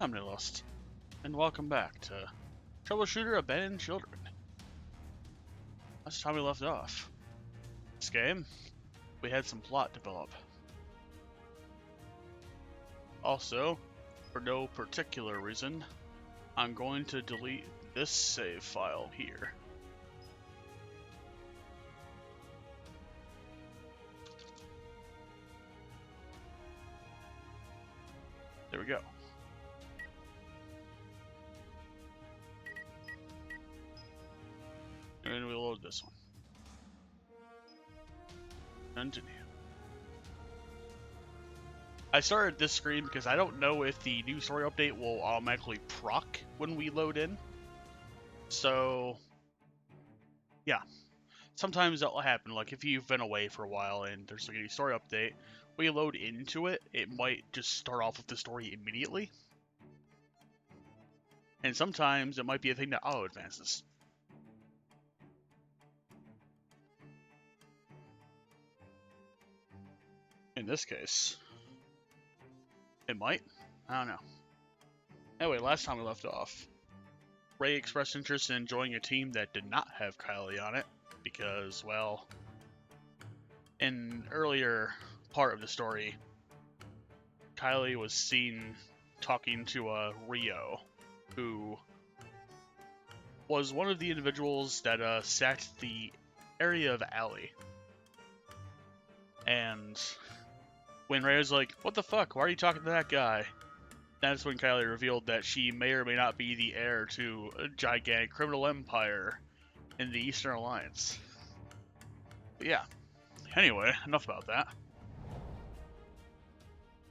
I'm Nihilist, and welcome back to Troubleshooter Abandoned Children. Last time we left off. This game, we had some plot develop. Also, for no particular reason, I'm going to delete this save file here. There we go. And we load this one. Continue. I started this screen because I don't know if the new story update will automatically proc when we load in. So, yeah. Sometimes that'll happen, like if you've been away for a while and there's like a new story update, when you load into it, it might just start off with the story immediately. And sometimes it might be a thing that auto-advances. In this case, it might. I don't know. Anyway, last time we left off, Ray expressed interest in joining a team that did not have Kylie on it because, well, in an earlier part of the story, Kylie was seen talking to Rio, who was one of the individuals that sacked the area of Alley. And when Ray was like, "What the fuck? Why are you talking to that guy?" That's when Kylie revealed that she may or may not be the heir to a gigantic criminal empire in the Eastern Alliance. But yeah. Anyway, enough about that.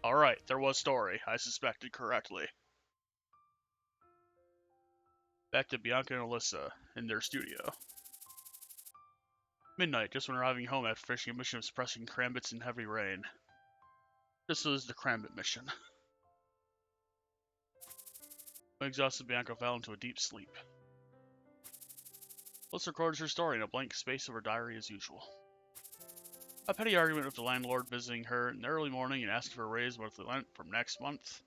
Alright, there was story. I suspected correctly. Back to Bianca and Alyssa in their studio. Midnight, just when arriving home after finishing a mission of suppressing Krambits in heavy rain. This was the Krambit mission. When exhausted, Bianca fell into a deep sleep. Alyssa records her story in a blank space of her diary as usual. A petty argument with the landlord visiting her in the early morning and asking for a raise monthly rent from next month.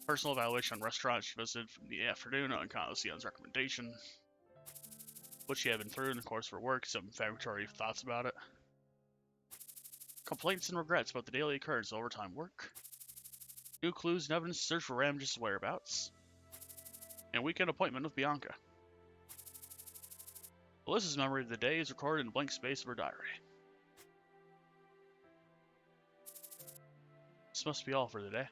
Personal evaluation on restaurants she visited from the afternoon on Lucian's recommendation. What she had been through in the course of her work, some inflammatory thoughts about it. Complaints and regrets about the daily occurrence of overtime work. New clues and evidence to search for Ramja's whereabouts. And a weekend appointment with Bianca. Alyssa's memory of the day is recorded in the blank space of her diary. This must be all for the day.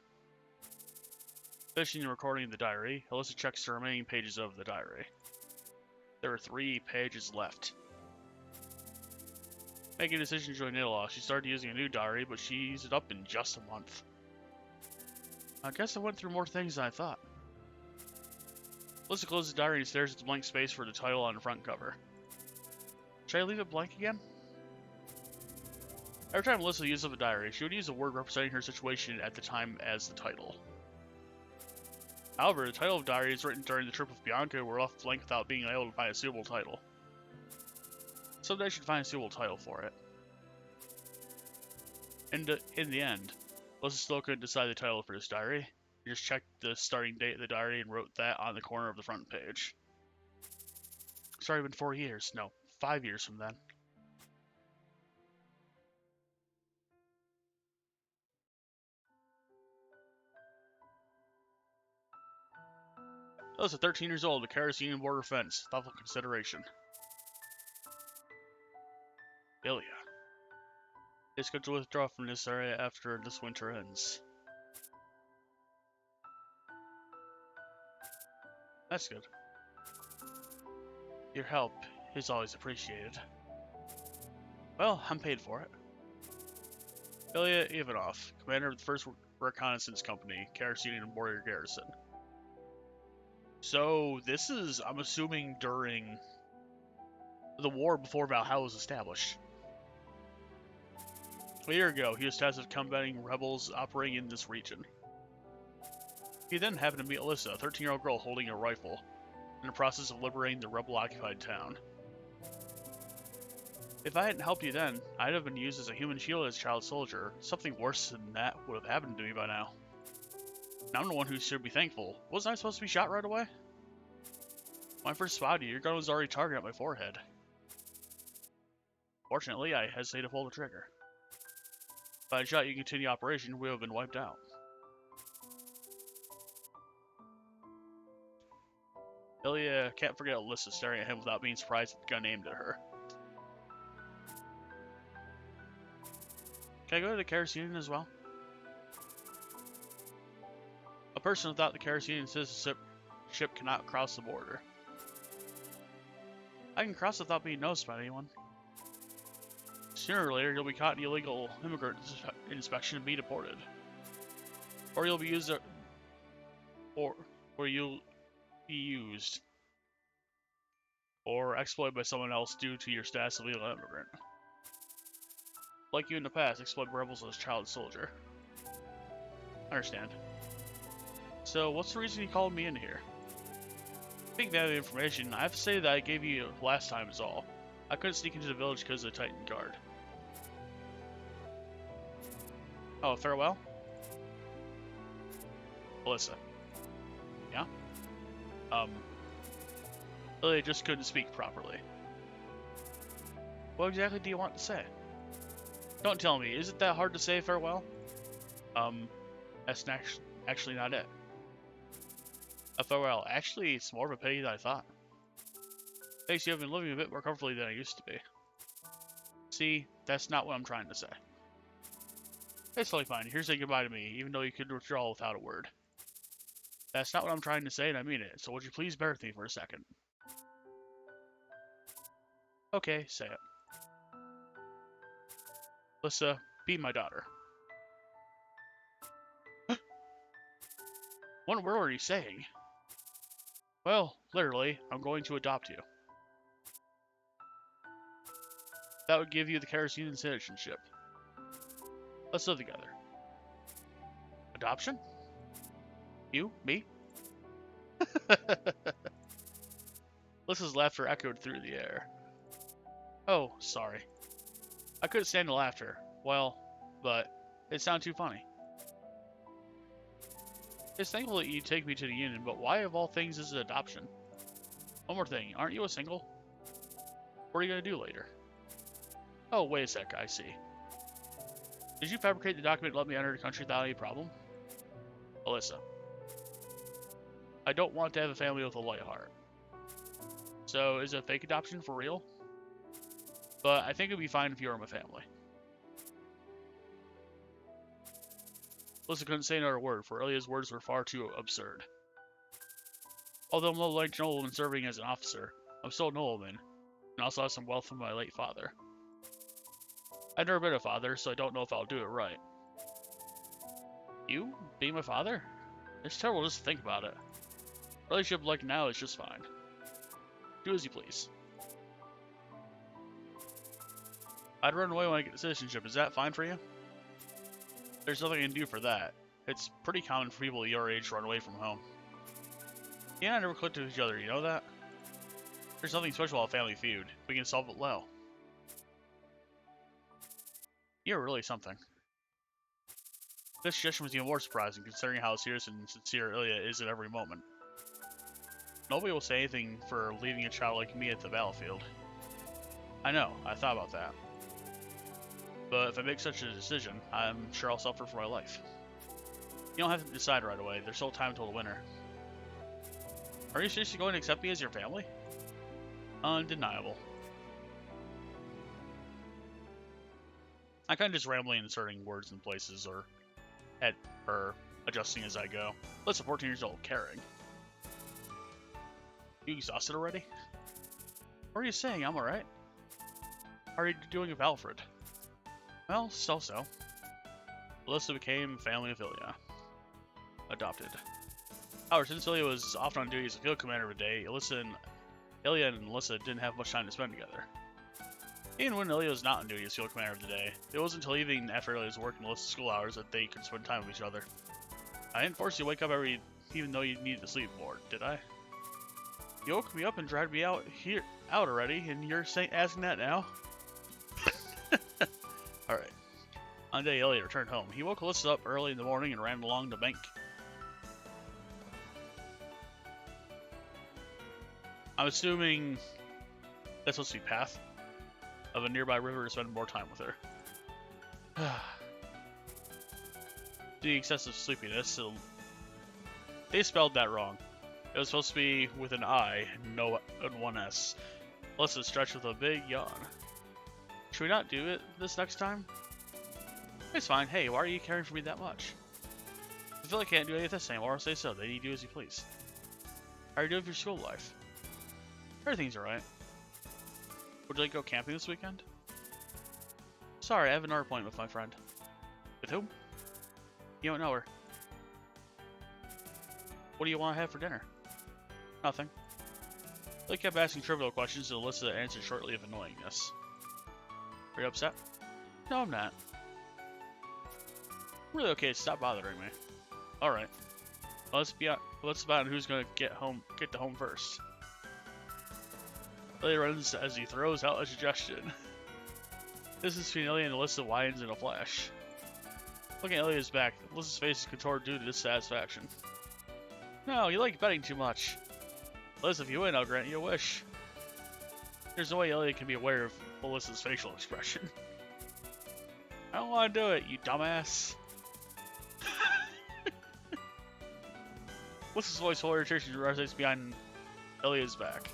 Finishing the recording of the diary, Alyssa checks the remaining pages of the diary. There are 3 pages left. Making a decision to join Nidalaw, she started using a new diary, but she used it up in just a month. I guess I went through more things than I thought. Alyssa closes the diary and stares at the blank space for the title on the front cover. Should I leave it blank again? Every time Alyssa used up a diary, she would use a word representing her situation at the time as the title. However, the title of diaries written during the trip with Bianca were left blank without being able to find a suitable title. Someday I should find a suitable title for it. In the end, Alyssa still couldn't decide the title for this diary. She just checked the starting date of the diary and wrote that on the corner of the front page. It's already been 4 years. No, 5 years from then. Alyssa, 13 years old, the kerosene border fence. Thoughtful consideration. Ilya. It's good to withdraw from this area after this winter ends. That's good. Your help is always appreciated. Well, I'm paid for it. Ilya Ivanov, commander of the 1st Reconnaissance Company, Kerosene and Border Garrison. So, this is, I'm assuming, during the war before Valhalla was established. A year ago, he was tasked with combating rebels operating in this region. He then happened to meet Alyssa, a 13-year-old girl holding a rifle, in the process of liberating the rebel-occupied town. If I hadn't helped you then, I'd have been used as a human shield as a child soldier. Something worse than that would have happened to me by now. I'm the one who should be thankful. Wasn't I supposed to be shot right away? When I first spotted you, your gun was already targeted at my forehead. Fortunately, I hesitated to pull the trigger. If I had shot you and continued operation, we would have been wiped out. Ilya can't forget Alyssa staring at him without being surprised at the gun aimed at her. Can I go to the kerosene as well? A person without the kerosene citizenship cannot cross the border. I can cross without being noticed by anyone. Sooner or later, you'll be caught in the illegal immigrant inspection and be deported. Or you'll be used, or you'll be used or exploited by someone else due to your status of illegal immigrant. Like you in the past, exploit rebels as child soldier. Understand. So, what's the reason you called me in here? Speaking of the information, I have to say that I gave you last time is all. I couldn't sneak into the village because of the Titan guard. Oh, farewell? Alyssa. Yeah? Lily just couldn't speak properly. What exactly do you want to say? Don't tell me, is it that hard to say farewell? That's actually not it. A farewell. Actually, it's more of a pity than I thought. Thanks, you have been living a bit more comfortably than I used to be. See, that's not what I'm trying to say. It's totally fine. Here's saying goodbye to me, even though you could withdraw without a word. That's not what I'm trying to say, and I mean it, so would you please bear with me for a second? Okay, say it. Alyssa, be my daughter. What word are you saying? Well, literally, I'm going to adopt you. That would give you the kerosene citizenship. Let's live together. Adoption? You? Me? Alyssa's laughter echoed through the air. Oh, sorry. I couldn't stand the laughter. Well, but it sounded too funny. It's thankful that you take me to the union, but why of all things is it adoption? One more thing, aren't you a single? What are you going to do later? Oh, wait a sec, I see. Did you fabricate the document and let me enter the country without any problem? Alyssa. I don't want to have a family with a light heart. So, is it a fake adoption for real? But I think it would be fine if you were my family. Alyssa couldn't say another word, for Ilya's words were far too absurd. Although I'm no light nobleman serving as an officer, I'm still a nobleman, and also have some wealth from my late father. I've never been a father, so I don't know if I'll do it right. You? Being my father? It's terrible just to think about it. A relationship like now is just fine. Do as you please. I'd run away when I get the citizenship. Is that fine for you? There's nothing I can do for that. It's pretty common for people your age to run away from home. Yeah, I never clicked with each other, you know that? There's nothing special about Family Feud. We can solve it well. You're really something. This suggestion was even more surprising, considering how serious and sincere Ilya is at every moment. Nobody will say anything for leaving a child like me at the battlefield. I know, I thought about that. But if I make such a decision, I'm sure I'll suffer for my life. You don't have to decide right away. There's still time until the winter. Are you seriously going to accept me as your family? Undeniable. I'm kind of just rambling and inserting words in places or adjusting as I go. Let's 14 years old, caring. You exhausted already? What are you saying? I'm alright. How are you doing with Alfred? Well, so-so. Alyssa became family of Ilya. Adopted. However, since Ilya was often on duty as a field commander of the day, Ilya and Alyssa didn't have much time to spend together. Even when Ilya was not on duty as field commander of the day, it wasn't until evening after Ilya's work and Alyssa's school hours that they could spend time with each other. I didn't force you to wake up even though you needed to sleep more, did I? You woke me up and dragged me out already, and you're asking that now? Alright. On the day Ilya returned home, he woke Alyssa up early in the morning and ran along the bank I'm assuming that's supposed to be path of a nearby river to spend more time with her. The excessive sleepiness, so they spelled that wrong. It was supposed to be with an I, no and one S. Let's stretch with a big yawn. Should we not do it this next time? It's fine. Hey, why are you caring for me that much? I feel like I can't do any of this anymore. I'll say so. Then you do as you please. How are you doing with your school life? Everything's alright. Would you like to go camping this weekend? Sorry, I have another appointment with my friend. With whom? You don't know her. What do you want to have for dinner? Nothing. They kept asking trivial questions and Alyssa answered shortly of annoyingness. Are you upset? No, I'm not. I'm really okay, stop bothering me. Alright. Well, let's about who's gonna get to home first. Billy runs as he throws out a suggestion. This is between Elliot and Alyssa whines in a flash. Looking at Elliot's back, Alyssa's face is contorted due to dissatisfaction. No, you like betting too much. Alyssa, if you win, I'll grant you a wish. There's no way Elliot can be aware of Alyssa's facial expression. I don't want to do it, you dumbass. Alyssa's voice full of irritation resonates behind Elliot's back.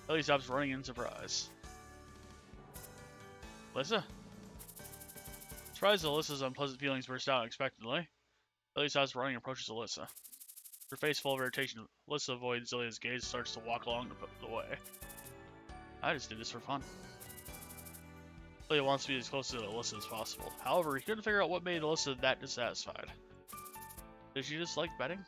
Elliot stops running in surprise. Alyssa? Surprised at Alyssa's unpleasant feelings burst out unexpectedly. Elliot stops running and approaches Alyssa. Her face full of irritation, Alyssa avoids Elliot's gaze and starts to walk along the way. I just did this for fun. Elliot wants to be as close to Alyssa as possible. However, he couldn't figure out what made Alyssa that dissatisfied. Did she just like betting?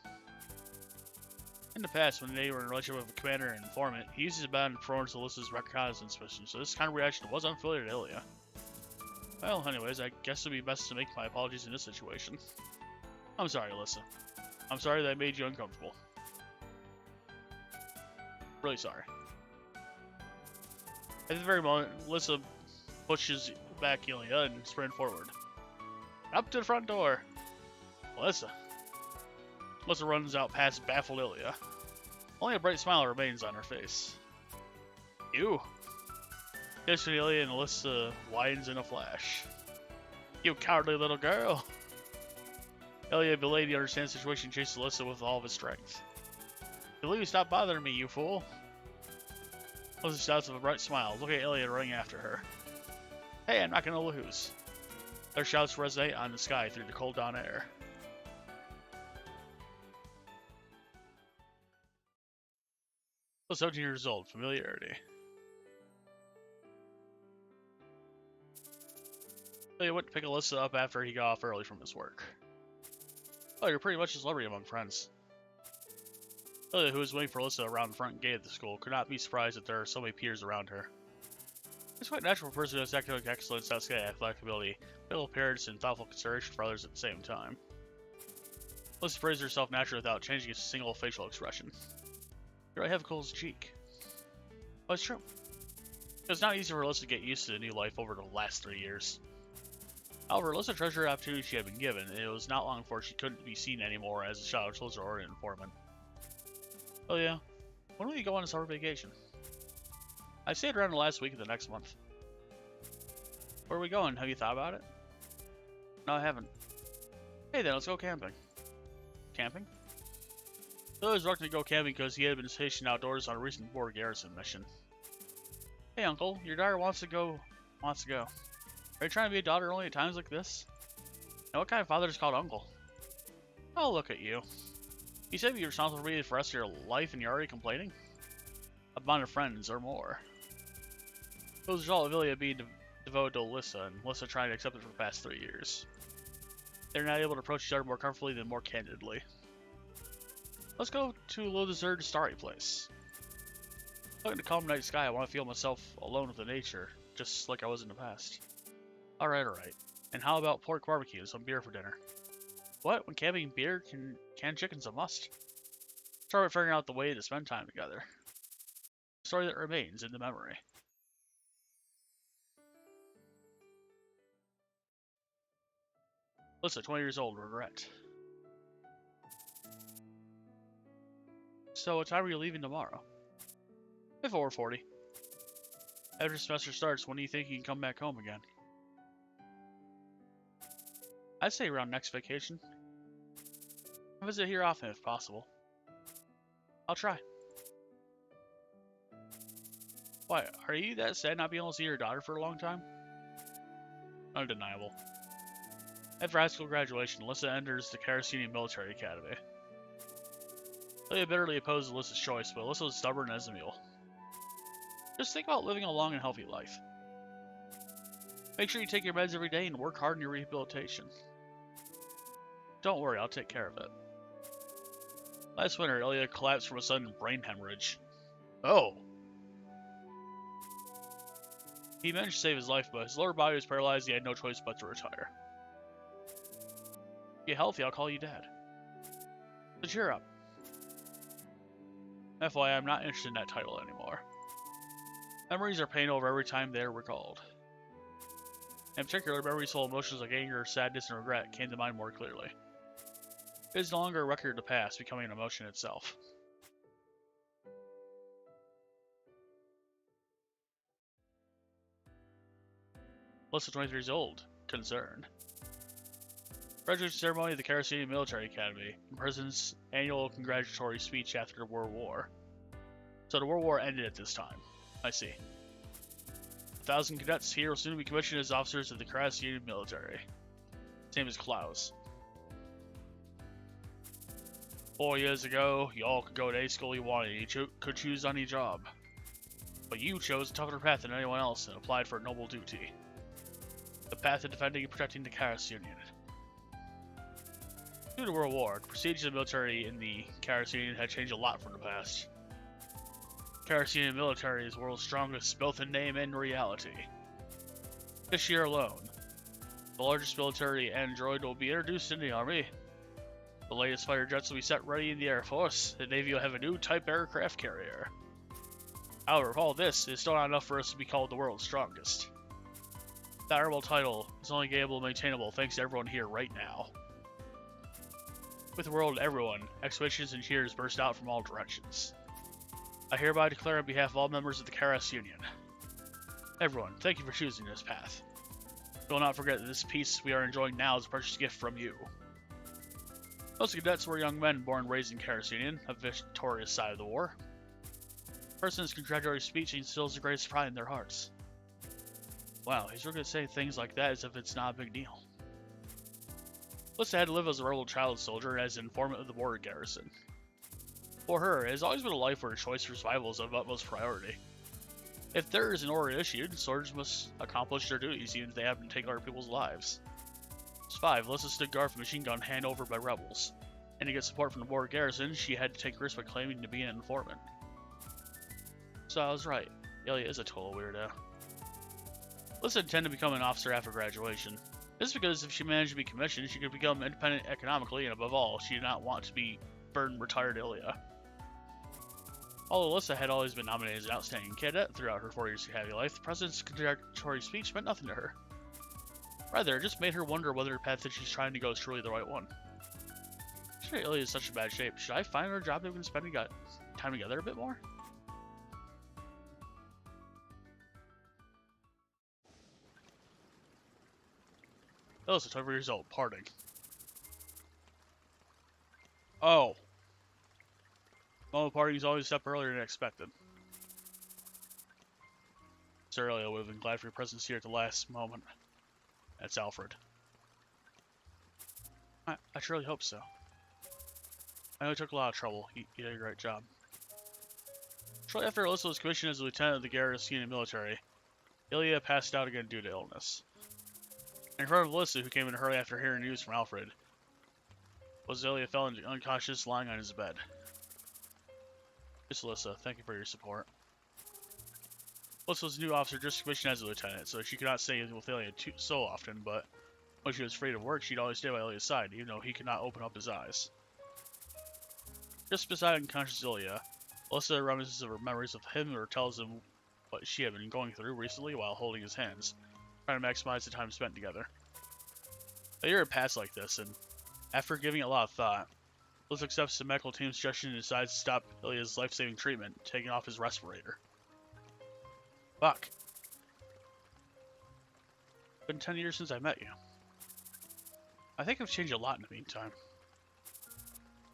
In the past, when they were in a relationship with a commander and informant, he used his bet and performed Alyssa's reconnaissance mission, so this kind of reaction was unfamiliar to Ilya. Well, anyways, I guess it would be best to make my apologies in this situation. I'm sorry, Alyssa. I'm sorry that I made you uncomfortable. Really sorry. At the very moment, Alyssa pushes back Ilya and sprints forward. Up to the front door! Alyssa. Alyssa runs out past baffled Ilya. Only a bright smile remains on her face. You! Yesterday, Ilya and Alyssa whines in a flash. You cowardly little girl! Ilya, believing he understands the situation, chases Alyssa with all of his strength. You stop bothering me, you fool! Alyssa shouts with a bright smile, looking at Ilya running after her. Hey, I'm not gonna lose! Their shouts resonate on the sky through the cold dawn air. So 17 years old, familiarity. Ilya went to pick Alyssa up after he got off early from his work. Oh, you're pretty much a celebrity among friends. Ilya, who was waiting for Alyssa around the front gate of the school, could not be surprised that there are so many peers around her. It's quite natural for a person who has academic excellence, outstanding athletic ability, little appearance, and thoughtful consideration for others at the same time. Alyssa praised herself naturally without changing a single facial expression. You really have a cool cheek. Oh, it's true. It was not easy for Alyssa to get used to the new life over the last 3 years. However, Alyssa treasured the opportunity she had been given, and it was not long before she couldn't be seen anymore as a child soldier or an informant. Oh yeah, when will you go on a summer vacation? I stayed around the last week of the next month. Where are we going? Have you thought about it? No, I haven't. Hey then, let's go camping. Camping? Billy was reluctant to go camping because he had been stationed outdoors on a recent board garrison mission. Hey uncle, your daughter wants to go. Are you trying to be a daughter only at times like this? Now what kind of father is called uncle? Oh, look at you. You said you'd be responsible for me for the rest of your life and you're already complaining? A bond of friends or more. It was the result of Ilya being devoted to Alyssa, and Alyssa trying to accept it for the past 3 years. They're not able to approach each other more comfortably than more candidly. Let's go to a little deserted starry place. Looking at the calm night sky, I want to feel myself alone with the nature, just like I was in the past. Alright. And how about pork barbecue and some beer for dinner? What? When camping, beer, canned chicken's a must. Start with figuring out the way to spend time together. A story that remains in the memory. Alyssa, 20 years old, regret. So what time are you leaving tomorrow? Before 40. After semester starts, when do you think you can come back home again? I'd say around next vacation. I'll visit here often if possible. I'll try. Why, are you that sad not being able to see your daughter for a long time? Undeniable. After high school graduation, Alyssa enters the Caracenian Military Academy. Ilya bitterly opposed Alyssa's choice, but Alyssa was stubborn as a mule. Just think about living a long and healthy life. Make sure you take your meds every day and work hard on your rehabilitation. Don't worry, I'll take care of it. Last winter, Ilya collapsed from a sudden brain hemorrhage. Oh! He managed to save his life, but his lower body was paralyzed. He had no choice but to retire. Get healthy, I'll call you Dad. So cheer up. FYI, I'm not interested in that title anymore. Memories are painted over every time they are recalled. In particular, memories full of emotions like anger, sadness, and regret came to mind more clearly. It is no longer a record of the past, becoming an emotion itself. Alyssa, 23 years old, concerned. Graduation ceremony of the Caracenian Military Academy, the President's annual congratulatory speech after the World War. So the World War ended at this time. I see. 1,000 cadets here will soon be commissioned as officers of the Caracenian Military. His name is Klaus. 4 years ago, you all could go to any school you wanted. You could choose any job. But you chose a tougher path than anyone else and applied for a noble duty. The path of defending and protecting the Caracenian. Due to the World War, the procedures of the military in the Caracenian had changed a lot from the past. The Caracenian military is the world's strongest, both in name and reality. This year alone, the largest military android will be introduced in the Army. The latest fighter jets will be set ready in the Air Force. The Navy will have a new type aircraft carrier. However, all this is still not enough for us to be called the world's strongest. That honorable title is only gainable and maintainable thanks to everyone here right now. With the world everyone, exclamations and cheers burst out from all directions. I hereby declare on behalf of all members of the Caracenian. Everyone, thank you for choosing this path. We will not forget that this peace we are enjoying now is a precious gift from you. Most cadets were young men born and raised in Caracenian, a victorious side of the war. The President's congratulatory speech instills the greatest pride in their hearts. Wow, he's really good at saying things like that as if it's not a big deal. Alyssa had to live as a rebel child soldier and as an informant of the border garrison. For her, it has always been a life where a choice for survival is of utmost priority. If there is an order issued, soldiers must accomplish their duties even if they happen to take other people's lives. As 5, Alyssa stood guard for machine gun hand over by rebels, and to get support from the border garrison, she had to take risks by claiming to be an informant. So I was right, Ilya is a total weirdo. Alyssa intended to become an officer after graduation. This is because if she managed to be commissioned, she could become independent economically, and above all, she did not want to be burdened retired Ilya. Although Alyssa had always been nominated as an outstanding cadet throughout her 4 years of academy life, the President's congratulatory speech meant nothing to her. Rather, it just made her wonder whether the path that she's trying to go is truly the right one. Sure, Ilya is in such a bad shape. Should I find her a job that we can spend time together a bit more? Alyssa, 12 years old, parting. Oh. Well, the party is always a step earlier than expected. Sir Ilya would have been glad for your presence here at the last moment. That's Alfred. I truly hope so. I know he took a lot of trouble. He did a great job. Shortly after Alyssa was commissioned as a lieutenant of the Caracenian military, Ilya passed out again due to illness. In front of Alyssa, who came in a hurry after hearing news from Alfred, was Ilya fell unconscious, lying on his bed. Miss Alyssa, thank you for your support. Alyssa was a new officer just commissioned as a lieutenant, so she could not stay with Ilya so often, but when she was afraid of work, she'd always stay by Ilya's side, even though he could not open up his eyes. Just beside unconscious Ilya, Alyssa reminisces of her memories of him or tells him what she had been going through recently while holding his hands, trying to maximize the time spent together. A year had passed like this, and after giving it a lot of thought, Alyssa accepts the medical team's suggestion and decides to stop Ilya's life-saving treatment, taking off his respirator. Fuck. It's been 10 years since I met you. I think I've changed a lot in the meantime.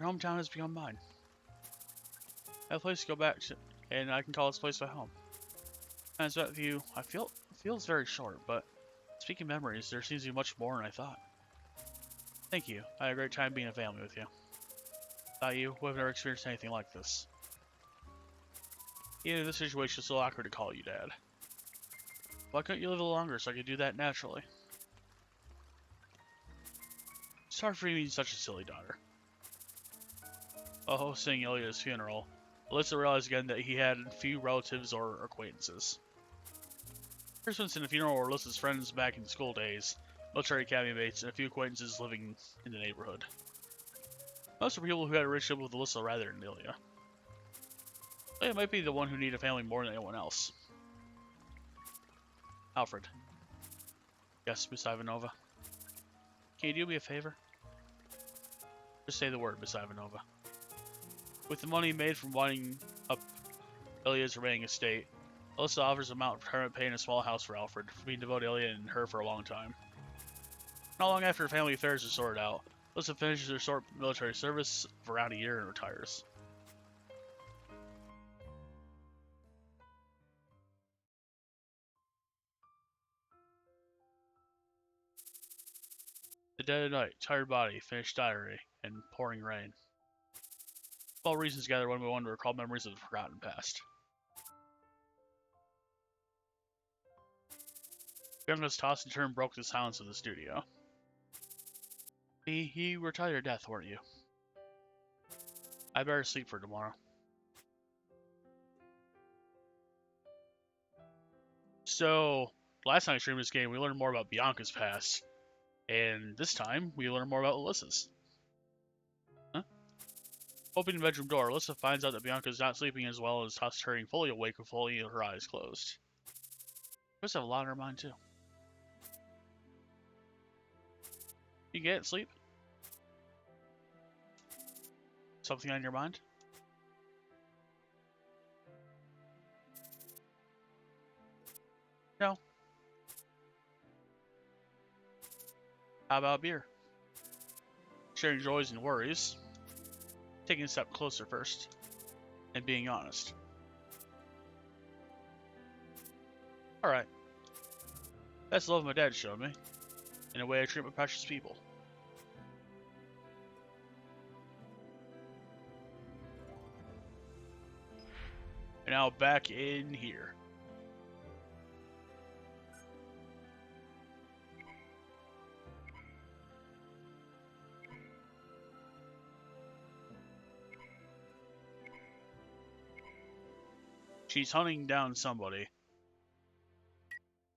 Your hometown has become mine. I have a place to go back to, and I can call this place my home. As that view, it feels very short, but speaking of memories, there seems to be much more than I thought. Thank you. I had a great time being a family with you. Without you, we've never experienced anything like this. Even in this situation, it's so awkward to call you Dad. Why couldn't you live a little longer so I could do that naturally? It's hard for me being such a silly daughter. While hosting Ilya's funeral, Alyssa realized again that he had few relatives or acquaintances. Christmas and the funeral were Alyssa's friends back in school days, military academy mates, and a few acquaintances living in the neighborhood. Most were people who had a relationship with Alyssa rather than Ilya. Ilya might be the one who needed a family more than anyone else. Alfred. Yes, Miss Ivanova. Can you do me a favor? Just say the word, Miss Ivanova. With the money made from winding up Ilya's remaining estate, Alyssa offers a amount of retirement pay in a small house for Alfred, for being devoted to Ilya and her for a long time. Not long after family affairs are sorted out, Alyssa finishes her short military service of around a year and retires. The dead of night, tired body, finished diary, and pouring rain. All reasons gather one by one to recall memories of the forgotten past. Bianca's toss and turn broke the silence of the studio. You were tired to death, weren't you? I better sleep for tomorrow. So, last time I streamed this game, we learned more about Bianca's past. And this time, we learn more about Alyssa's. Huh? Opening the bedroom door, Alyssa finds out that Bianca is not sleeping as well as tossed turning fully awake with fully her eyes closed. She must have a lot on her mind, too. You get it, sleep? Something on your mind? No. How about beer? Sharing joys and worries. Taking a step closer first. And being honest. Alright. That's the love my dad showed me. In a way I treat my precious people. And now back in here. She's hunting down somebody.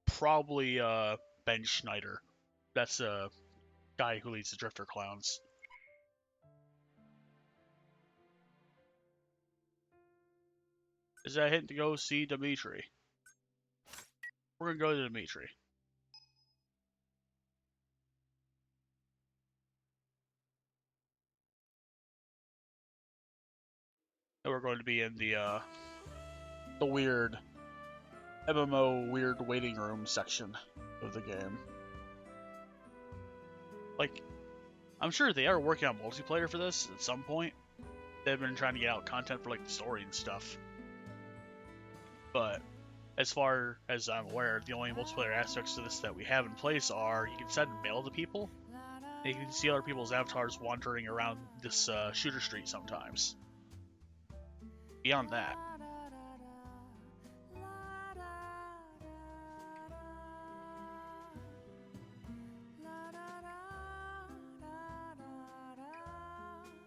Probably Ben Schneider. That's a guy who leads the Drifter Clowns. Is that a hint to go see Dimitri? We're gonna go to Dimitri. And we're going to be in the weird MMO weird waiting room section of the game. Like, I'm sure they are working on multiplayer for this at some point. They've been trying to get out content for like the story and stuff. But as far as I'm aware, the only multiplayer aspects to this that we have in place are you can send mail to people, and you can see other people's avatars wandering around this shooter street sometimes. Beyond that,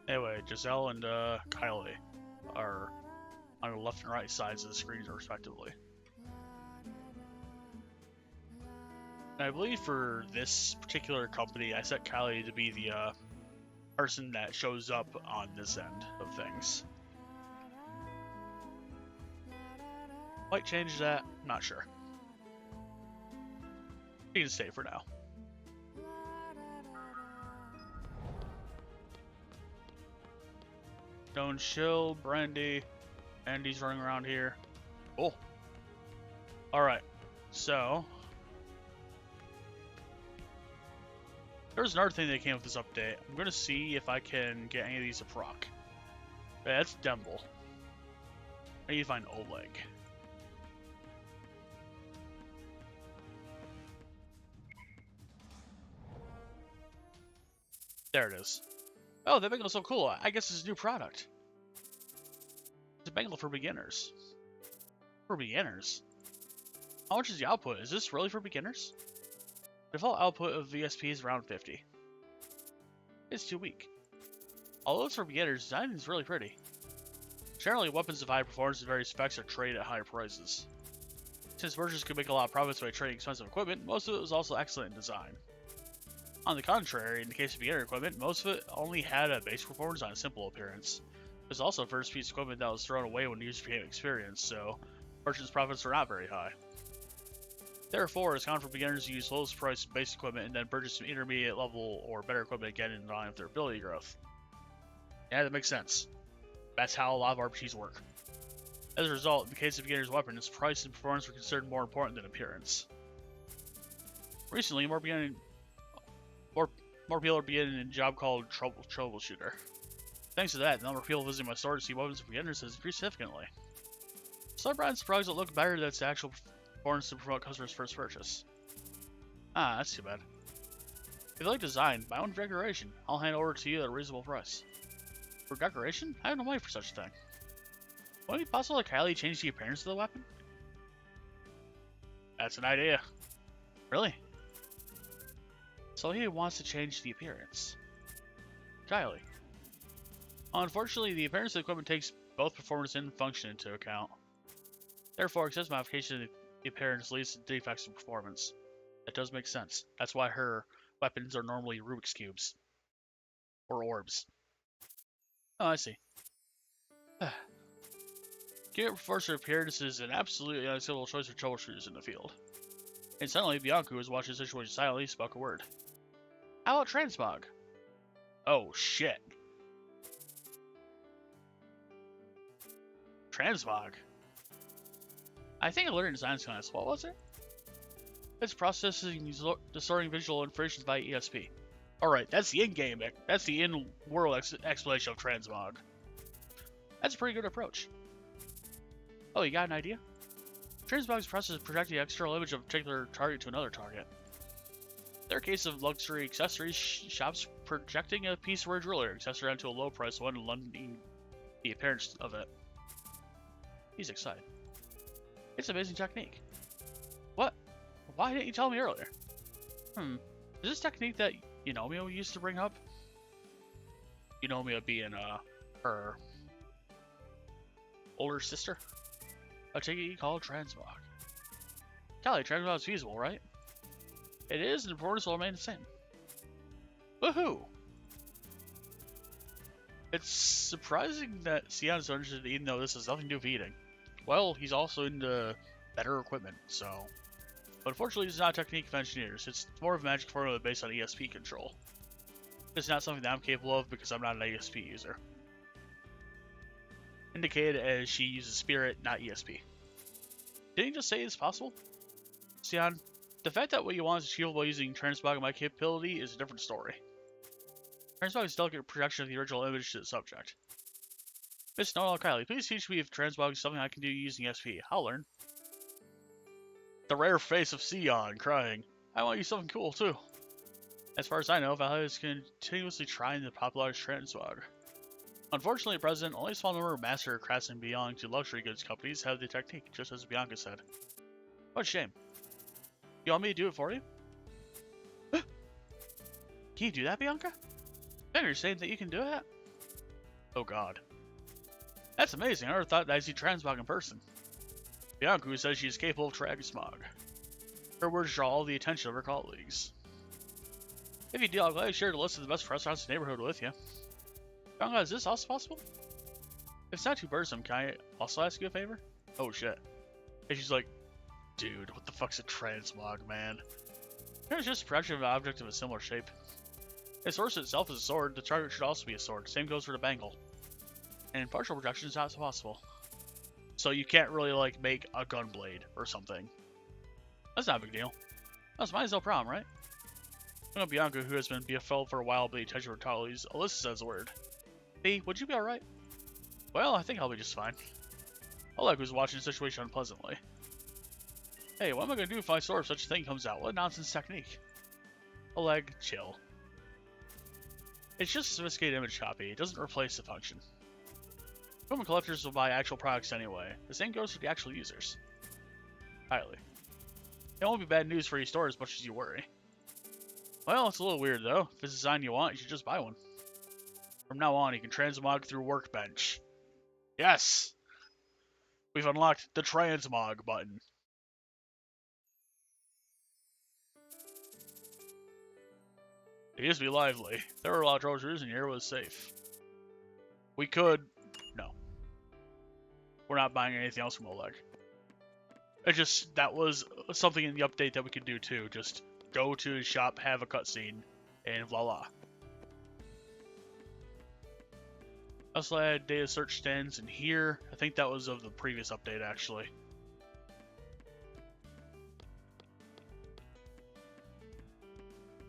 anyway, Giselle and Kylie are on the left and right sides of the screen respectively. And I believe for this particular company, I set Kylie to be the person that shows up on this end of things. Might change that, not sure. You can stay for now. Don't chill, Brandy. Andy's running around here. Oh. Alright, so there's another thing that came with this update. I'm gonna see if I can get any of these to proc. Yeah, that's Demble. I need to find Oleg. There it is. Oh, that bangle's so cool. I guess it's a new product. It's a bangle for beginners. For beginners? How much is the output? Is this really for beginners? Default output of VSP is around 50. It's too weak. Although it's for beginners, design is really pretty. Generally, weapons of high performance and various specs are traded at high prices. Since merchants could make a lot of profits by trading expensive equipment, most of it was also excellent in design. On the contrary, in the case of beginner equipment, most of it only had a base performance on a simple appearance. It was also a first piece of equipment that was thrown away when users became experienced, so merchants' profits were not very high. Therefore, it's common for beginners to use lowest priced base equipment and then purchase some intermediate level or better equipment again in line with their ability growth. Yeah, that makes sense. That's how a lot of RPGs work. As a result, in the case of beginner's weapons, price and performance were considered more important than appearance. Recently, more people are beginning a job called Troubleshooter. Thanks to that, the number of people visiting my store to see weapons for beginners has increased significantly. Some brands products that look better than its actual performance to promote customers' first purchase. Ah, that's too bad. If you like design, buy one for decoration. I'll hand it over to you at a reasonable price. For decoration? I have no money for such a thing. Would it be possible that Kylie changed the appearance of the weapon? That's an idea. Really? So he wants to change the appearance. Kylie. Unfortunately, the appearance of the equipment takes both performance and function into account. Therefore, excessive modification of the appearance leads to defects in performance. That does make sense. That's why her weapons are normally Rubik's Cubes. Or orbs. Oh, I see. Giving performance appearance is an absolutely unacceptable choice for troubleshooters in the field. And suddenly, Bianca, who was watching the situation silently, spoke a word. How about Transmog? Oh, shit. Transmog? I think I learned design class. What was it? It's processing distorting visual information by ESP. Alright, that's the in-game, that's the in-world explanation of Transmog. That's a pretty good approach. Oh, you got an idea? Transmog's process is projecting the external image of a particular target to another target. There are cases of luxury accessories shops projecting a piece of a jewelry accessory onto a low-priced one and lending the appearance of it. He's excited. It's an amazing technique. What? Why didn't you tell me earlier? Is this technique that Eunomia used to bring up? Eunomia being her older sister? A technique called Transmog. Callie, Transmog is feasible, right? It is, and the performance will remain the same. Woohoo! It's surprising that Sion's interested even though this has nothing to do with eating. Well, he's also into better equipment, so... But unfortunately, it's not a technique of engineers. It's more of a magic formula based on ESP control. It's not something that I'm capable of because I'm not an ESP user. Indicated as she uses Spirit, not ESP. Didn't you just say it's possible? Sion, the fact that what you want is achievable using Transmog and my capability is a different story. Transmog is delicate projection of the original image to the subject. Miss Noel Kylie, please teach me if Transmog is something I can do using ESP. I'll learn. The rare face of Sion, crying. I want to use something cool, too. As far as I know, Valhalla is continuously trying to popularize Transmog. Unfortunately, at present, only a small number of master craftsmen belonging to luxury goods companies have the technique, just as Bianca said. What a shame. You want me to do it for you? Can you do that, Bianca? You're saying that you can do that? Oh god. That's amazing. I never thought that I'd see Transmog in person. Bianca, who says she is capable of Transmog. Her words draw all the attention of her colleagues. If you do, I'll gladly share the list of the best restaurants in the neighborhood with you. Bianca, is this also possible? If it's not too burdensome, can I also ask you a favor? Oh shit. And she's like, dude, what the fuck's a Transmog, man? It's just a projection of an object of a similar shape. The source itself is a sword, the target should also be a sword. Same goes for the bangle. And partial projection is not possible. So you can't really, like, make a gun blade or something. That's not a big deal. That's mine's no problem, right? I know Bianca, who has been BFL for a while, but attention for Tollies. Alyssa says the word. B, would you be alright? Well, I think I'll be just fine. Oleg was watching the situation unpleasantly. Hey, what am I going to do if I saw if such a thing comes out? What a nonsense technique. Oleg, chill. It's just a sophisticated image copy. It doesn't replace the function. Equipment collectors will buy actual products anyway. The same goes for the actual users. Highly. It won't be bad news for your store as much as you worry. Well, it's a little weird though. If it's the design you want, you should just buy one. From now on, you can transmog through Workbench. Yes! We've unlocked the Transmog button. It used to be lively. There were a lot of troubleshooters and here was safe. We could... No. We're not buying anything else from Oleg. It just... That was something in the update that we could do too. Just go to the shop, have a cutscene, and voila. Also add data search stands in here. I think that was of the previous update actually.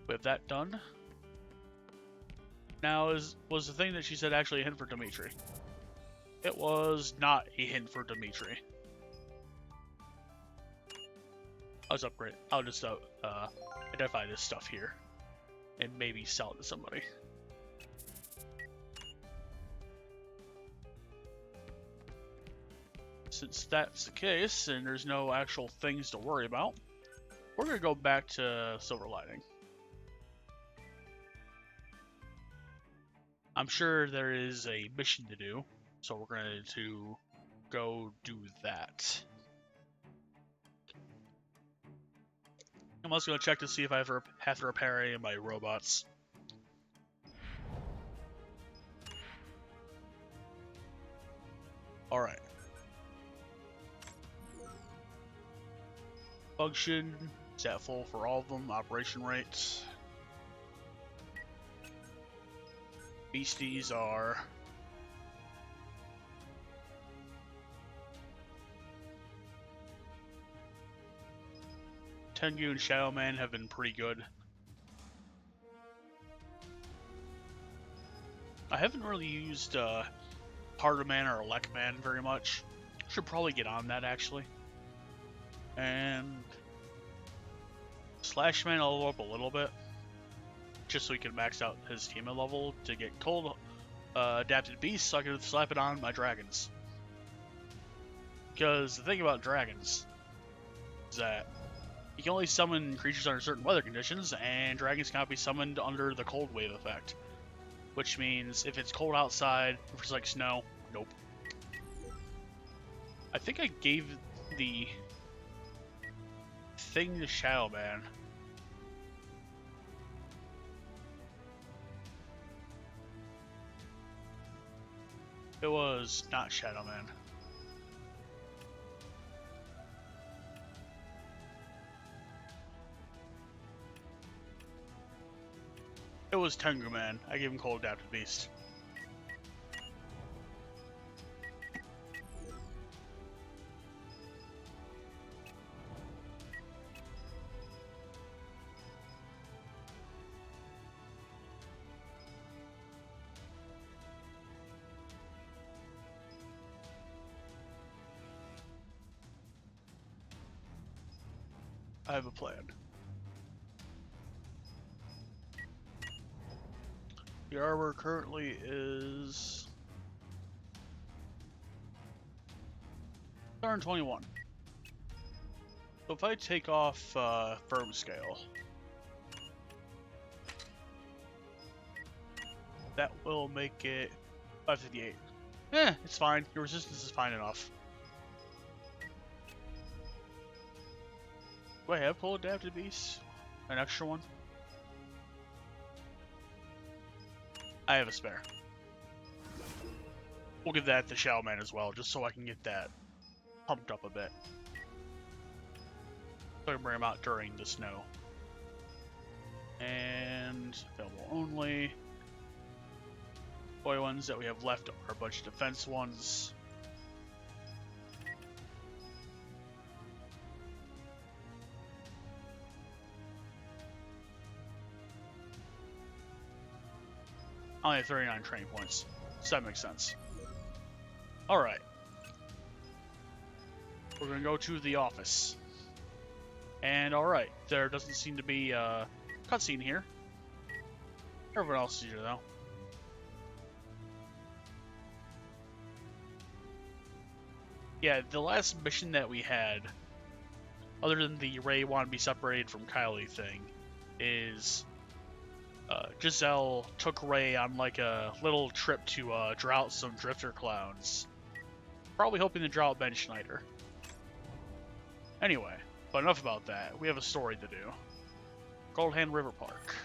We have that done. Now, was the thing that she said actually a hint for Dimitri? It was not a hint for Dimitri. I'll just upgrade. I'll just identify this stuff here and maybe sell it to somebody. Since that's the case and there's no actual things to worry about, we're going to go back to Silver Lining. I'm sure there is a mission to do, so we're going to go do that. I'm also going to check to see if I ever have to repair any of my robots. Alright. Function, is that full for all of them? Operation rates. Beasties are... Tengu and Shadow Man have been pretty good. I haven't really used Harder Man or Elect Man very much. Should probably get on that actually. And Slash Man I'll level up a little bit, just so he can max out his team level to get cold adapted beasts, so I can slap it on my dragons. Because the thing about dragons is that you can only summon creatures under certain weather conditions, and dragons cannot be summoned under the cold wave effect. Which means if it's cold outside, if it's like snow, nope. I think I gave the thing to Shadow Man. It was not Shadow Man. It was Tengu Man. I gave him Cold Adapted Beast. I have a plan. The armor currently is 121. So if I take off firm scale, that will make it 558. It's fine. Your resistance is fine enough. Do I have Cold Adapted Beast? An extra one? I have a spare. We'll give that to Shadow Man as well, just so I can get that pumped up a bit. So I can bring him out during the snow. And available only. Boy ones that we have left are a bunch of defense ones. only have 39 training points. So that makes sense. Alright. We're gonna go to the office. And alright, there doesn't seem to be a cutscene here. Everyone else is here though. Yeah, the last mission that we had, other than the Ray want to be separated from Kylie thing, is Giselle took Ray on like a little trip to draw out some drifter clowns. Probably hoping to draw out Ben Schneider. Anyway, but enough about that. We have a story to do. Goldhand River Park.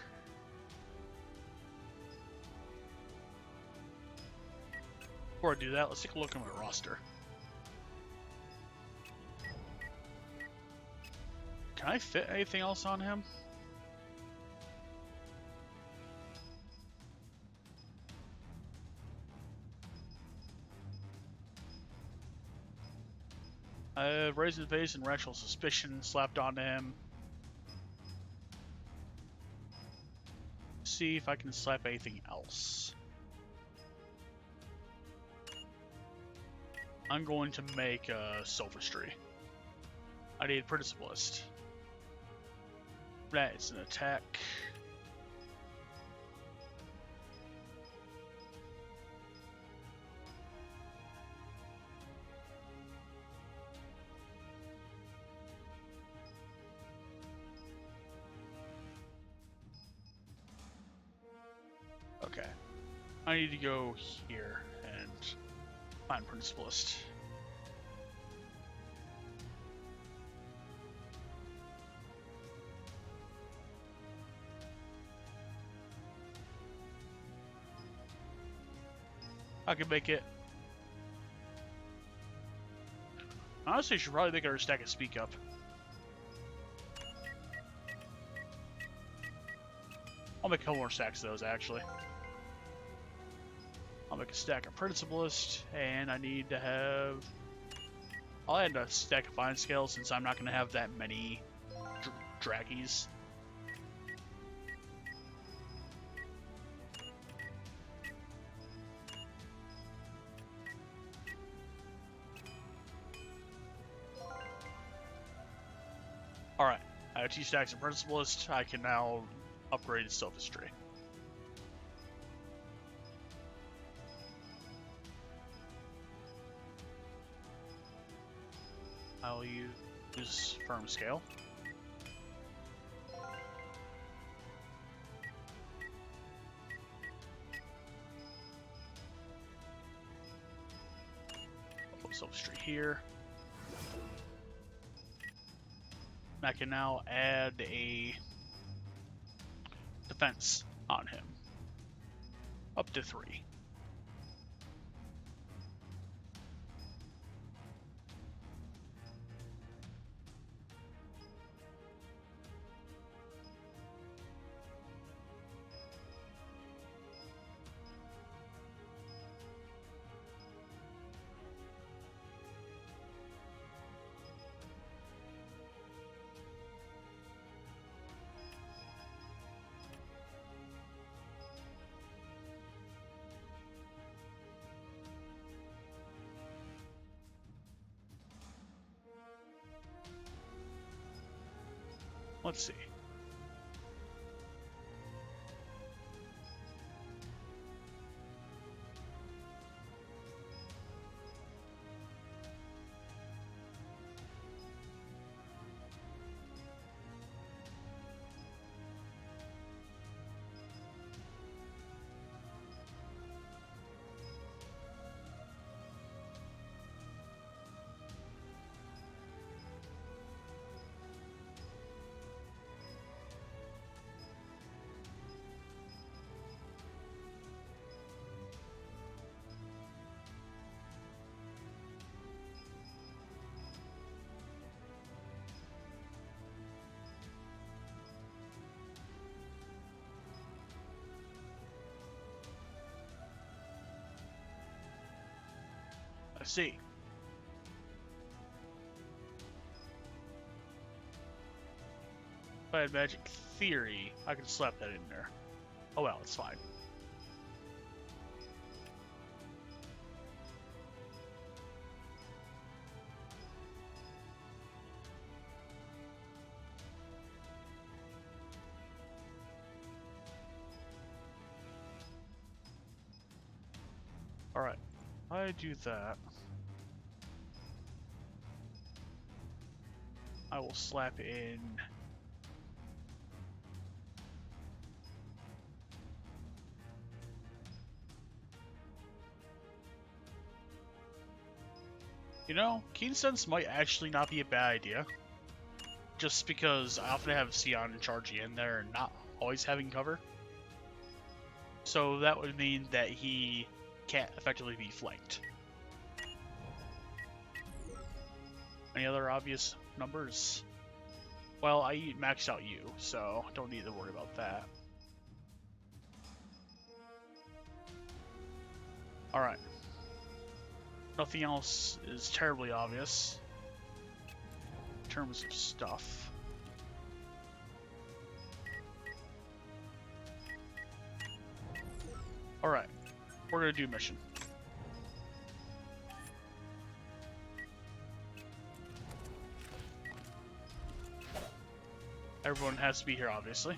Before I do that, let's take a look at my roster. Can I fit anything else on him? I have raised his face and rational suspicion slapped onto him. See if I can slap anything else. I'm going to make a sophistry. I need a principalist. That is an attack. Okay. I need to go here and find principalist. I can make it. Honestly, I should probably make her stack of Speak Up. I'll make a couple more stacks of those, actually. I'll make a stack of Principalist, and I need to have... I'll add a stack of Fine Scale since I'm not going to have that many Draggies. Alright, I have 2 stacks of Principalist. I can now upgrade his Sophistry. I'll use Firm Scale. I'll put Sophistry here. I can now add a defense on him. Up to 3. Let's see. I see. If I had Magic Theory, I could slap that in there. Oh well, it's fine. Alright, I do that. I will slap in... You know, Keen Sense might actually not be a bad idea. Just because I often have Sion and Chargy in there and not always having cover. So that would mean that he can't effectively be flanked. Any other obvious numbers? Well, I maxed out you, so don't need to worry about that. Alright. Nothing else is terribly obvious in terms of stuff. Alright, we're gonna do mission. Everyone has to be here, obviously.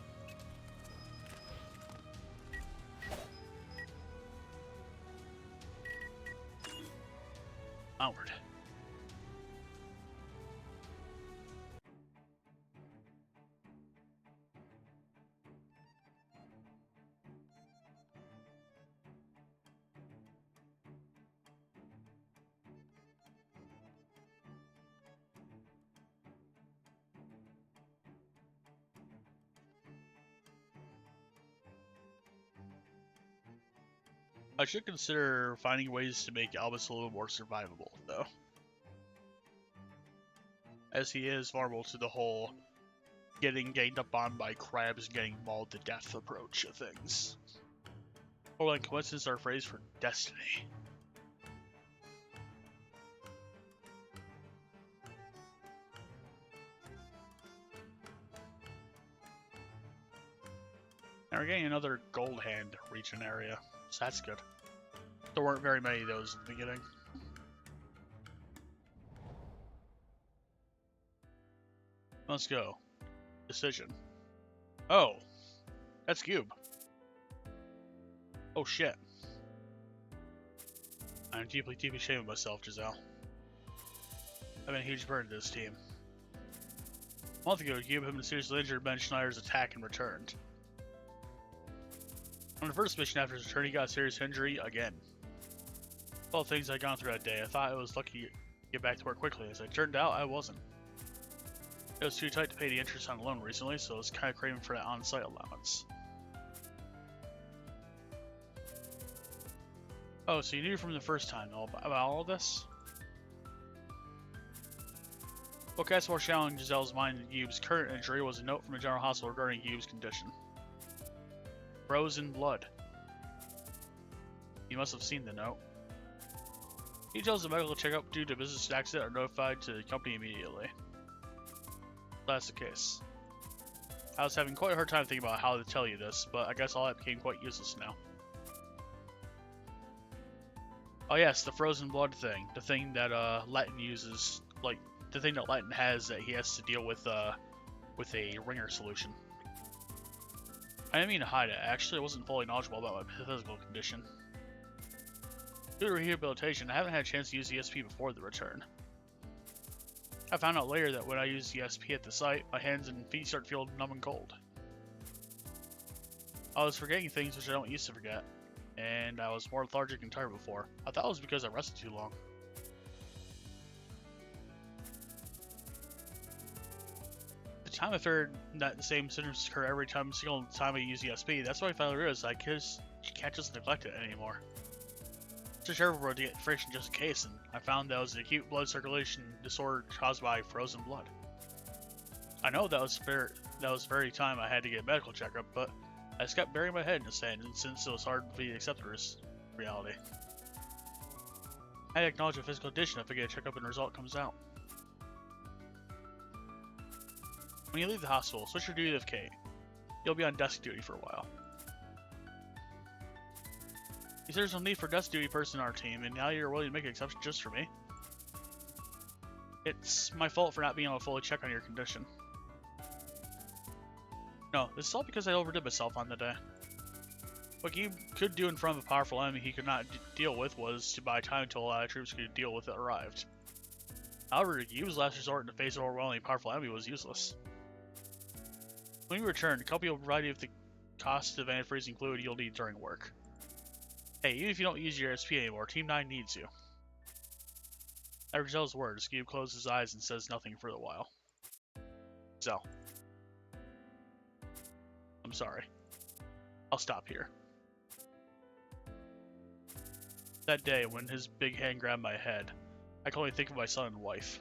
Onward. I should consider finding ways to make Albus a little more survivable, though. As he is vulnerable to the whole getting ganged up on by crabs and getting mauled to death approach of things. Or like, coincidence our phrase for destiny. And we're getting another Gold Hand region area, so that's good. There weren't very many of those in the beginning. Let's go. Decision. Oh, that's Cube. Oh shit. I'm deeply ashamed of myself, Giselle. I've been a huge burden to this team. A month ago, Cube had been seriously injured by Schneider's attack and returned. On the first mission after his return, he got a serious injury again. All the things I'd gone through that day, I thought I was lucky to get back to work quickly. As it turned out, I wasn't. It was too tight to pay the interest on the loan recently, so I was kind of craving for that on-site allowance. Oh, so you knew from the first time about all of this? What cast more challenge Giselle's mind in Yube's current injury was a note from the General Hospital regarding Yube's condition. Frozen blood. You must have seen the note. Details of medical checkup due to business accident are notified to the company immediately. That's the case. I was having quite a hard time thinking about how to tell you this, but I guess all that became quite useless now. Oh yes, the frozen blood thing. The thing that Latin uses, like the thing that Latin has that he has to deal with a ringer solution. I didn't mean to hide it. Actually, I wasn't fully knowledgeable about my physical condition. Due to rehabilitation, I haven't had a chance to use the ESP before the return. I found out later that when I use the ESP at the site, my hands and feet start feeling numb and cold. I was forgetting things which I don't used to forget, and I was more lethargic and tired before. I thought it was because I rested too long. At the time I figured that the same symptoms occur every single time I use ESP, that's why I finally realized I can't just neglect it anymore. Search everywhere to get information just in case, and I found that it was an acute blood circulation disorder caused by frozen blood. I know that was the very time I had to get a medical checkup, but I just kept burying my head in the sand, and since it was hard for me to accept the reality. I had to acknowledge a physical condition if I get a checkup and the result comes out. When you leave the hospital, switch your duty with Kate. You'll be on desk duty for a while. You said there's no need for desk duty person in our team, and now you're willing to make an exception just for me. It's my fault for not being able to fully check on your condition. No, this is all because I overdid myself on the day. What Gabe could do in front of a powerful enemy he could not deal with was to buy time until a lot of troops could deal with it arrived. However, Gabe's last resort in the face of an overwhelmingly powerful enemy was useless. When you return, the company will provide you with the cost of anti-freezing fluid you'll need during work. Hey, even if you don't use your SP anymore, Team 9 needs you. After Zell's words, Gabe closes his eyes and says nothing for a while. Zell. I'm sorry. I'll stop here. That day, when his big hand grabbed my head, I could only think of my son and wife.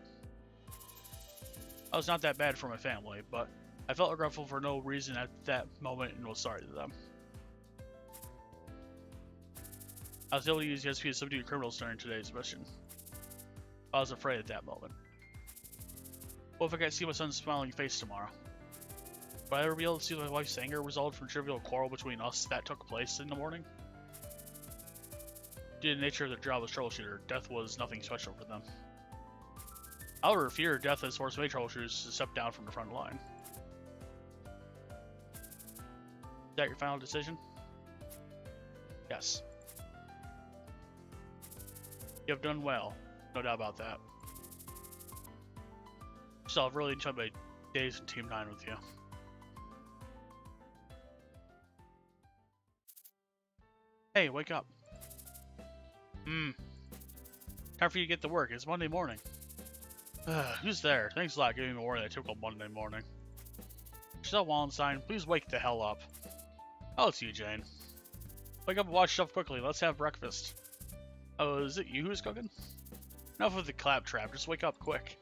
I was not that bad for my family, but I felt regretful for no reason at that moment and was sorry to them. I was able to use the SP to subdue criminals during today's mission. I was afraid at that moment. What if I can't see my son's smiling face tomorrow? Will I ever be able to see my wife's anger result from a trivial quarrel between us that took place in the morning? Due to the nature of their job as Troubleshooter, death was nothing special for them. However, fear of death has forced many troubleshooters to step down from the front line. Is that your final decision? Yes. You have done well, no doubt about that. So I've really enjoyed my days in Team 9 with you. Hey, wake up. Time for you to get to work. It's Monday morning. Who's there? Thanks a lot for giving me a warning that typical Monday morning. Giselle Wallenstein, please wake the hell up. Oh, it's you, Jane. Wake up and wash yourself quickly. Let's have breakfast. Oh, is it you who's cooking? Enough of the claptrap. Just wake up quick.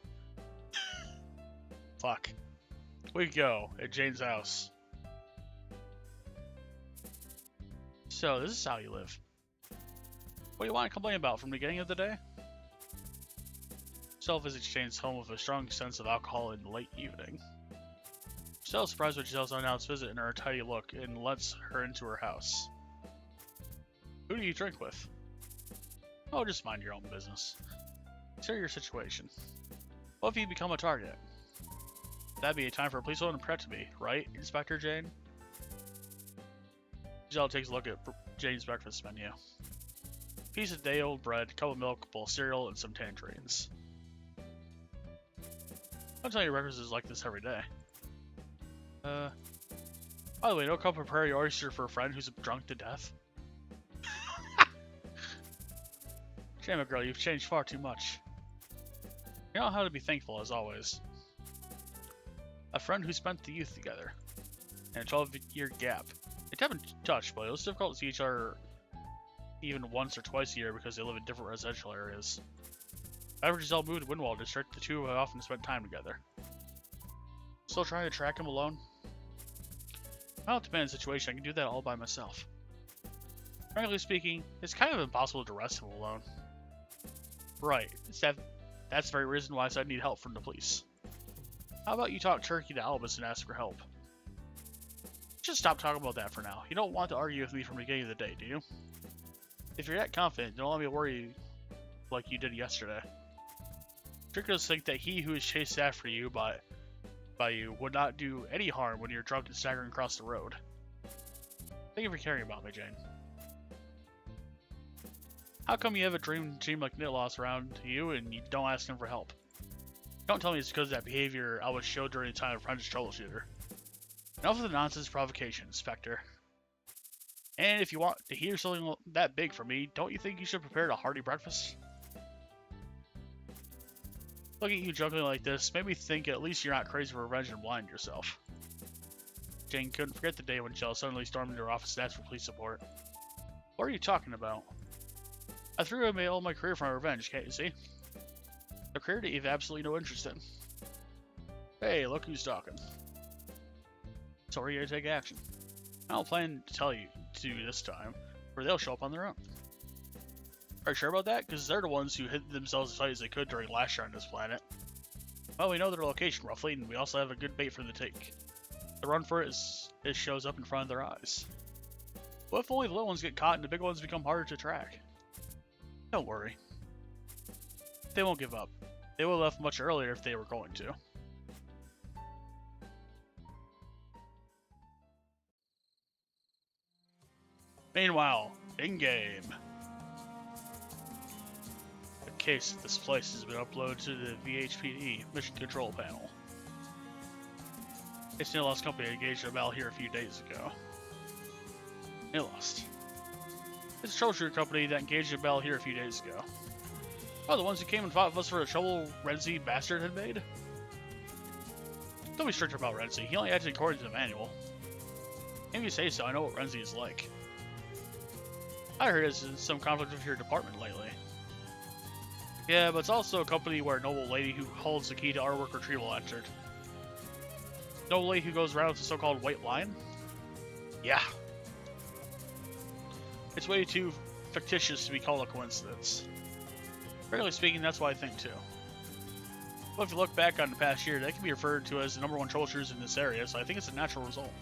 Fuck. We go at Jane's house. So, this is how you live. What do you want to complain about from the beginning of the day? Giselle visits Jane's home with a strong sense of alcohol in the late evening. Giselle is surprised by Giselle's unannounced visit and her tidy look and lets her into her house. Who do you drink with? Oh, just mind your own business. Consider your situation. What if you become a target? That'd be a time for a policewoman to protect me, right, Inspector Jane? Giselle takes a look at Jane's breakfast menu. Piece of day-old bread, cup of milk, bowl of cereal, and some tangerines. I'll tell you breakfast is like this every day. By the way, don't come prepare your oyster for a friend who's drunk to death. Damn it, girl, you've changed far too much. You know how to be thankful, as always. A friend who spent the youth together. And a 12-year gap. They haven't touched, but it was difficult to see each other even once or twice a year because they live in different residential areas. After Giselle moved to Windwall District, the two have often spent time together. Still trying to track him alone? Well, it depends on the situation. I can do that all by myself. Frankly speaking, it's kind of impossible to arrest him alone. Right, that's the very reason why I said I need help from the police. How about you talk turkey to Albus and ask for help? Just stop talking about that for now. You don't want to argue with me from the beginning of the day, do you? If you're that confident, don't let me worry like you did yesterday. Trickers think that he who is chased after you by you would not do any harm when you're drunk and staggering across the road. Thank you for caring about me, Jane. How come you have a dream team like Nitloss around you and you don't ask him for help? Don't tell me it's because of that behavior I was showed during the time of Apprentice Troubleshooter. Enough of the nonsense provocation, Spectre. And if you want to hear something that big from me, don't you think you should prepare a hearty breakfast? Looking at you juggling like this made me think at least you're not crazy for revenge and blind yourself. Jane couldn't forget the day when Jill suddenly stormed into her office and asked for police support. What are you talking about? I threw away all my career for my revenge, can't you see? A career that you have absolutely no interest in. Hey, look who's talking. So we're here to take action. I don't plan to tell you to this time, or they'll show up on their own. Are you sure about that? Because they're the ones who hid themselves as tight as they could during last year on this planet. Well, we know their location roughly, and we also have a good bait for the take. The run for it shows up in front of their eyes. What if only the little ones get caught and the big ones become harder to track? Don't worry. They won't give up. They would have left much earlier if they were going to. Meanwhile, in-game. The case of this place has been uploaded to the VHPD Mission Control Panel. It's Nilost's company engaged in a battle here a few days ago. Nilost. It's a troubleshooter company that engaged in a battle here a few days ago. Oh, the ones who came and fought with us for the trouble Renzi bastard had made? Don't be strict about Renzi. He only acted according to the manual. If you say so, I know what Renzi is like. I heard there's some conflict with your department lately. Yeah, but it's also a company where a noble lady who holds the key to artwork retrieval entered. Noble lady who goes around with the so-called white line? Yeah. It's way too fictitious to be called a coincidence. Fairly speaking, that's what I think too. But if you look back on the past year, they can be referred to as the #1 troubleshooters in this area, so I think it's a natural result.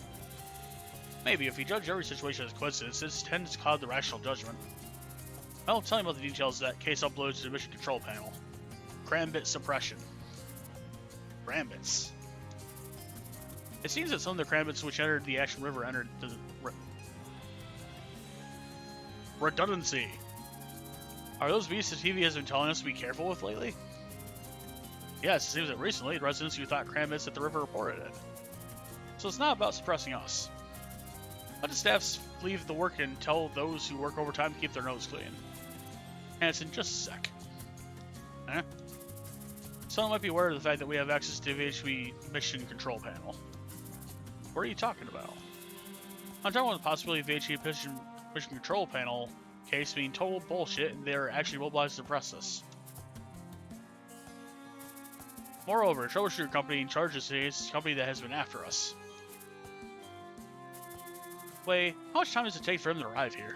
Maybe, if you judge every situation as coincidence, this tends to cloud the rational judgment. I'll tell you about the details of that case uploaded to the Mission Control Panel. Crambit suppression. Crambits. It seems that some of the Crambits which entered the Action River entered the... Redundancy. Are those beasts the TV has been telling us to be careful with lately? Yes, it seems that recently, residents who thought Crambits at the river reported it. So it's not about suppressing us. Let the staffs leave the work and tell those who work overtime to keep their nose clean. Hanson, just a sec. Eh? Someone might be aware of the fact that we have access to the VHP Mission Control Panel. What are you talking about? I'm talking about the possibility of the VHP Mission Control Panel case being total bullshit and they're actually mobilized to suppress us. Moreover, a troubleshooter company in charge of this is a company that has been after us. Wait, how much time does it take for him to arrive here?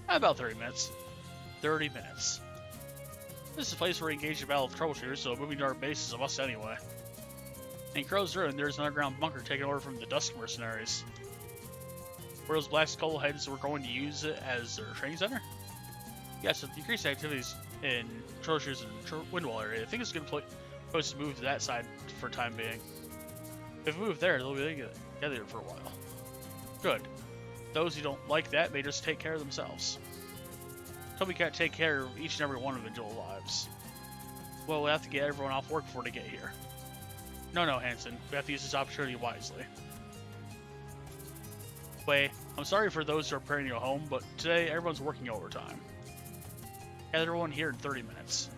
About 30 minutes. 30 minutes. This is a place where we engage in a battle of troubleshooters, so moving to our base is a must anyway. In Crow's Ruin, there's an underground bunker taken over from the Dusk Mercenaries. Where those black skull heads were going to use it as their training center? Yes, with decreased activities in troubleshooters and Windwall area, I think it's a good place to move to that side for time being. If we move there, they'll be together for a while. Good. Those who don't like that may just take care of themselves. Toby can't take care of each and every one of individual lives. Well, we have to get everyone off work before they get here. No, Hanson. We have to use this opportunity wisely. Wait, I'm sorry for those who are preparing to go home, but today everyone's working overtime. Gather everyone here in 30 minutes.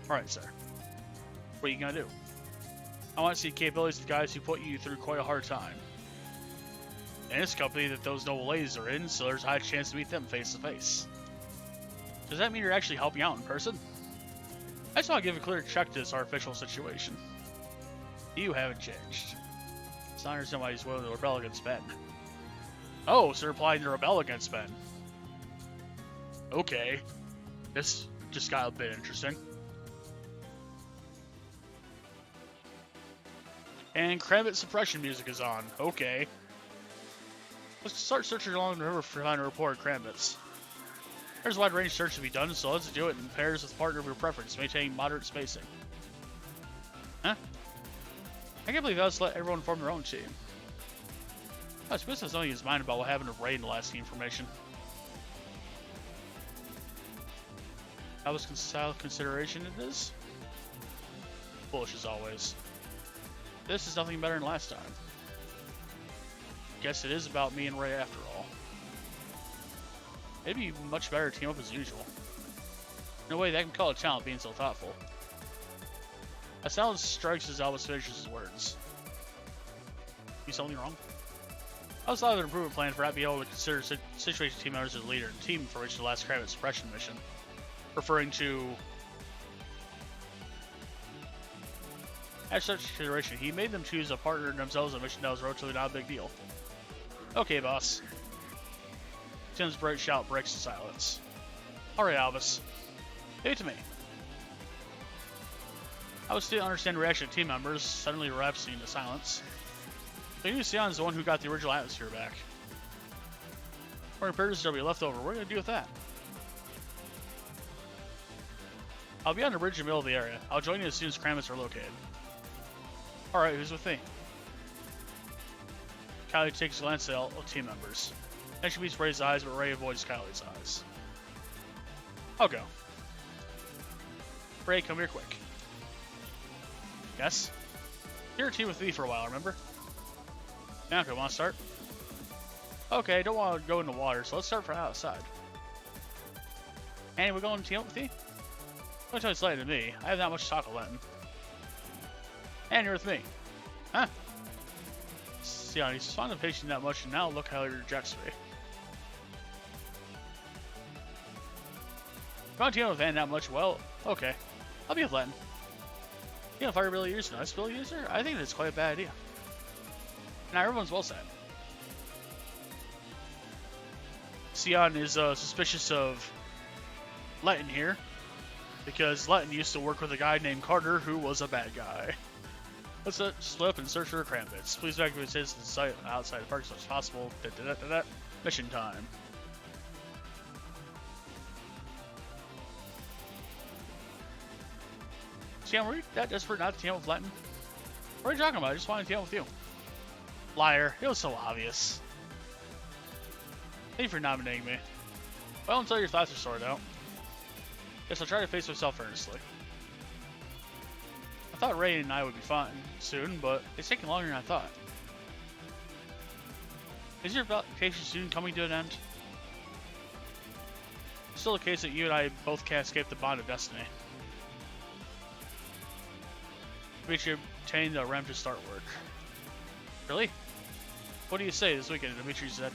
Alright, sir. What are you gonna do? I want to see capabilities of guys who put you through quite a hard time. And it's a company that those noble ladies are in, so there's a high chance to meet them face to face. Does that mean you're actually helping out in person? I just want to give a clear check to this artificial situation. You haven't changed. So I understand why he's willing to rebel against Ben. Oh, so they're applying to rebel against Ben. Okay. This just got a bit interesting. And Crambit suppression music is on. Okay. Let's start searching along the river for finding a report of Crambits. There's a wide range of search to be done, so let's do it in pairs with a partner of your preference, maintaining moderate spacing. Huh? I can't believe I just let everyone form their own team. I suppose there's nothing in his mind about what happened to Ray in the last information. That was consideration it is? Bullish as always. This is nothing better than last time. Guess it is about me and Ray after all. It'd be much better to team up as usual. No way that can call a talent being so thoughtful. A silence strikes as Albus finishes his words. You something wrong? I was thought of an improvement plan for not being able to consider situation team members as a leader in the team for which the last Crambit suppression mission. Referring to... As such consideration, he made them choose a partner themselves on a mission that was relatively not a big deal. Okay, boss. Tim's bright shout breaks the silence. Alright, Albus. Leave it to me. Albus didn't understand the reaction of team members, suddenly relapsing into silence. They knew Sion's the one who got the original atmosphere back. Or repairs will be left over. What are we going to do with that? I'll be on the bridge in the middle of the area. I'll join you as soon as Crambits are located. Alright, who's with me? Kylie takes a glance at all team members. Then she beats Ray's eyes, but Ray avoids Kylie's eyes. I'll go. Ray, come here quick. Yes? You're a team with me for a while, remember? Yeah, okay, want to start? Okay, don't want to go in the water, so let's start from outside. Annie, we're going to team up with you? Don't tell you Latin to me. I have not much to talk of Latin. And you're with me. Huh? See, he's fond of patient that much, and now look how he rejects me. If you want to team up with Anne that much, well, okay. I'll be with Latin. You know, if I really use a nice ability user, I think it's quite a bad idea. Now everyone's well set. Sion is suspicious of Latin here, because Latin used to work with a guy named Carter who was a bad guy. Let's split up and search for Krambits. Please evacuate citizens to the site outside the park as much as possible. Mission time. Sion, were you that desperate not to team up with Latin? What are you talking about? I just wanted to team up with you. Liar. It was so obvious. Thank you for nominating me. Well, until your thoughts are sorted out. Guess I'll try to face myself earnestly. I thought Ray and I would be fine soon, but it's taking longer than I thought. Is your vacation soon coming to an end? It's still the case that you and I both can't escape the bond of destiny. We should obtain the RAM to start work. Really? What do you say this weekend? Dimitri's at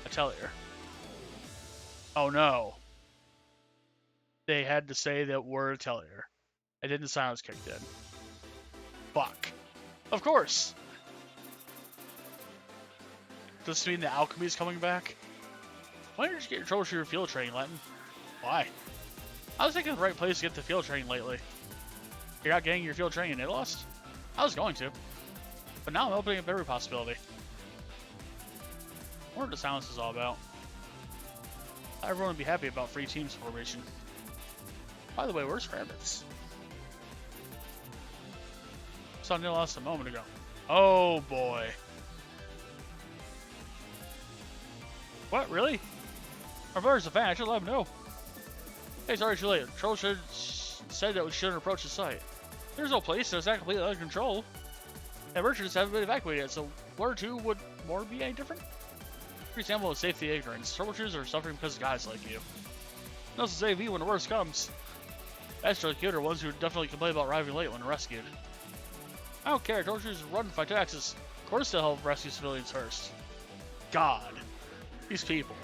Atelier. Oh no. They had to say that word Atelier. And then the silence kicked in. Fuck. Of course! Does this mean the alchemy is coming back? Why didn't you get your troubleshooter field training, Latin? Why? I was thinking of the right place to get the field training lately. You're not getting your field training in Lost? I was going to. But now I'm opening up every possibility. I wonder what the silence is all about. Everyone would be happy about free teams formation. By the way, where's Krambits? Saw Neil Lost a moment ago. Oh boy. What, really? Our brother's a fan, I should let him know. Hey, sorry too late. Troubleshooter said that we shouldn't approach the site. There's no place, so it's not completely under control. And merchants haven't been evacuated yet, so one or two would more be any different? For example, of safety ignorance. Troubleshooters are suffering because of guys like you. No to save you when the worst comes. Extra cute are ones who definitely complain about arriving late when rescued. I don't care, troubleshooters run for taxes. Of course they'll help rescue civilians first. God. These people.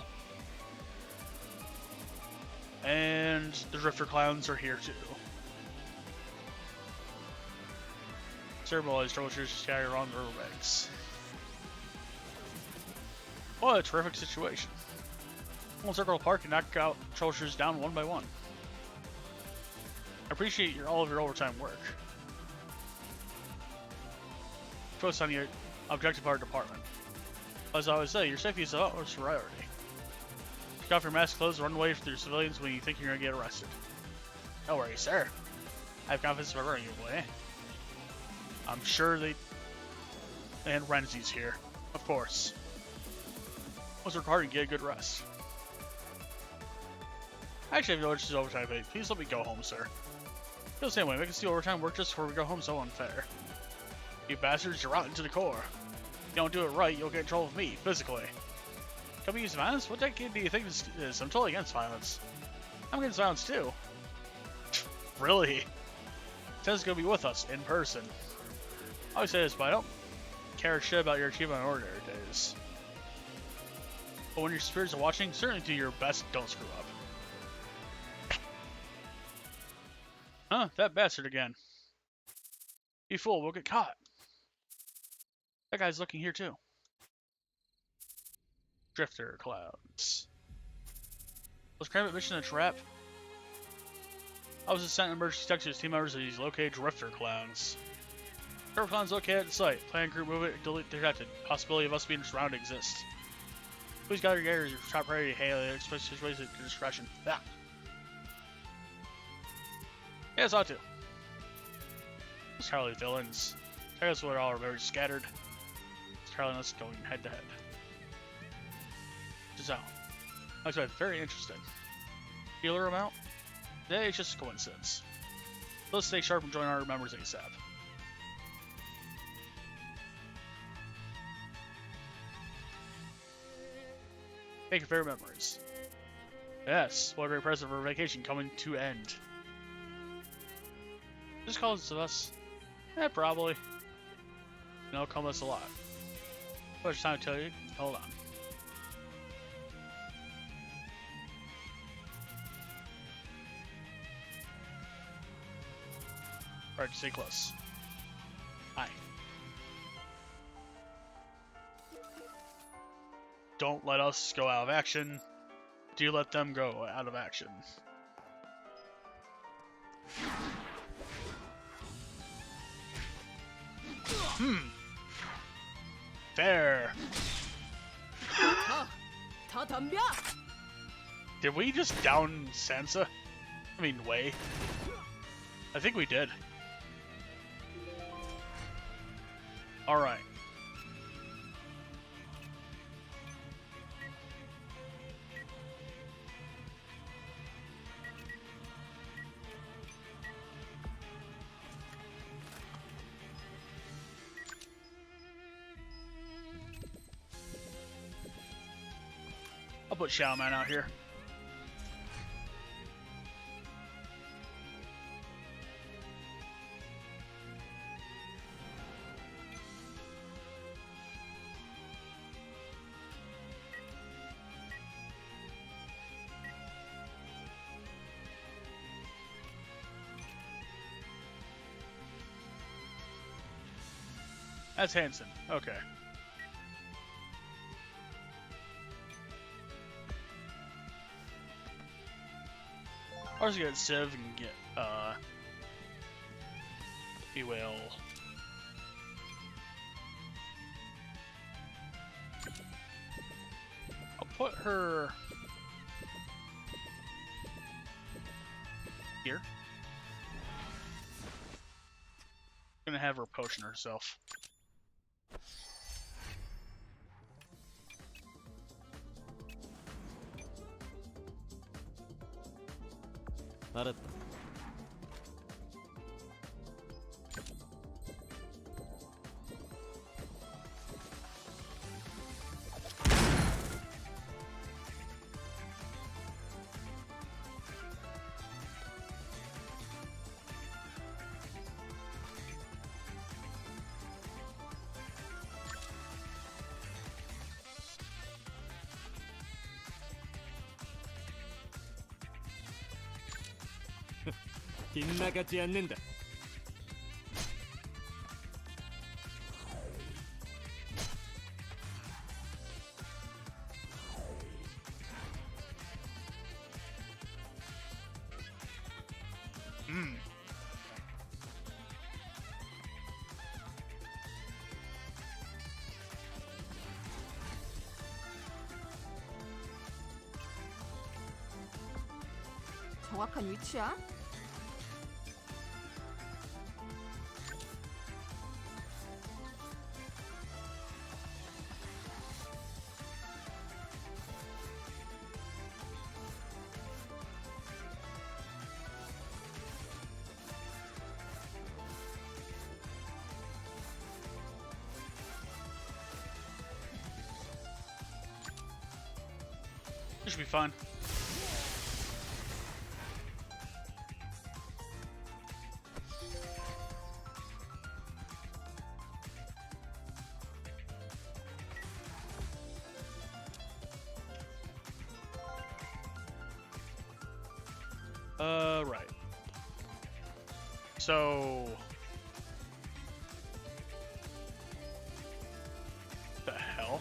And the Drifter Clowns are here too. Several of these troubleshooters scattered around the riverbanks. What a terrific situation. We'll circle the park and knock out troubleshooters down one by one. I appreciate all of your overtime work. Focus on your objective of our department. As I always say, your safety is the utmost priority. Take off your mask, clothes, run away from your civilians when you think you're going to get arrested. Don't worry, sir. I have confidence in my running away. I'm sure they... And Renzi's here. Of course. Let's work hard and get a good rest. I actually have no interest in overtime pay. Please let me go home, sir. Feel the same way. Make us do overtime work just before we go home so unfair. You bastards, you're rotten to the core. If you don't do it right, you'll get in trouble with me, physically. Can we use violence? What decade do you think this is? I'm totally against violence. I'm against violence too. Really? Ted's gonna be with us, in person. I always say this, but I don't care shit about your achievement on ordinary days. But when your spirits are watching, certainly do your best, don't screw up. Huh? That bastard again. You fool, we'll get caught. That guy's looking here too. Drifter Clouds. Was Krambit mission a trap? I was sent an emergency text to his team members that he's located Drifter Clowns. Drifter Clowns located at the site. Plan crew movement detected. Possibility of us being surrounded exists. Please gather your gear, your top priority. Hey, expect situations at discretion. Yeah. Yeah, saw too. Those Charlie villains. I guess we're all very scattered. It's Charlie and us going head to head. Just out. That's right, very interesting. Healer amount? Yeah, it's just a coincidence. Let's stay sharp and join our members ASAP. Thank you for your memories. Yes, what a great present for vacation coming to end. Just call it to us. Eh, probably. And it'll come us a lot. How much time to tell you? Hold on. Alright, stay close. Hi. Don't let us go out of action. Do let them go out of action. Fair. Did we just down Sansa? I mean, Wei. I think we did. Alright. I'll put Xiao Man out here. That's Hanson. Okay. Or to get Civ and get, we will... I'll put her... here. Gonna have her potion herself. 빗나가지 않는다. 정확한 위치야? This should be fun. Right. So... the hell?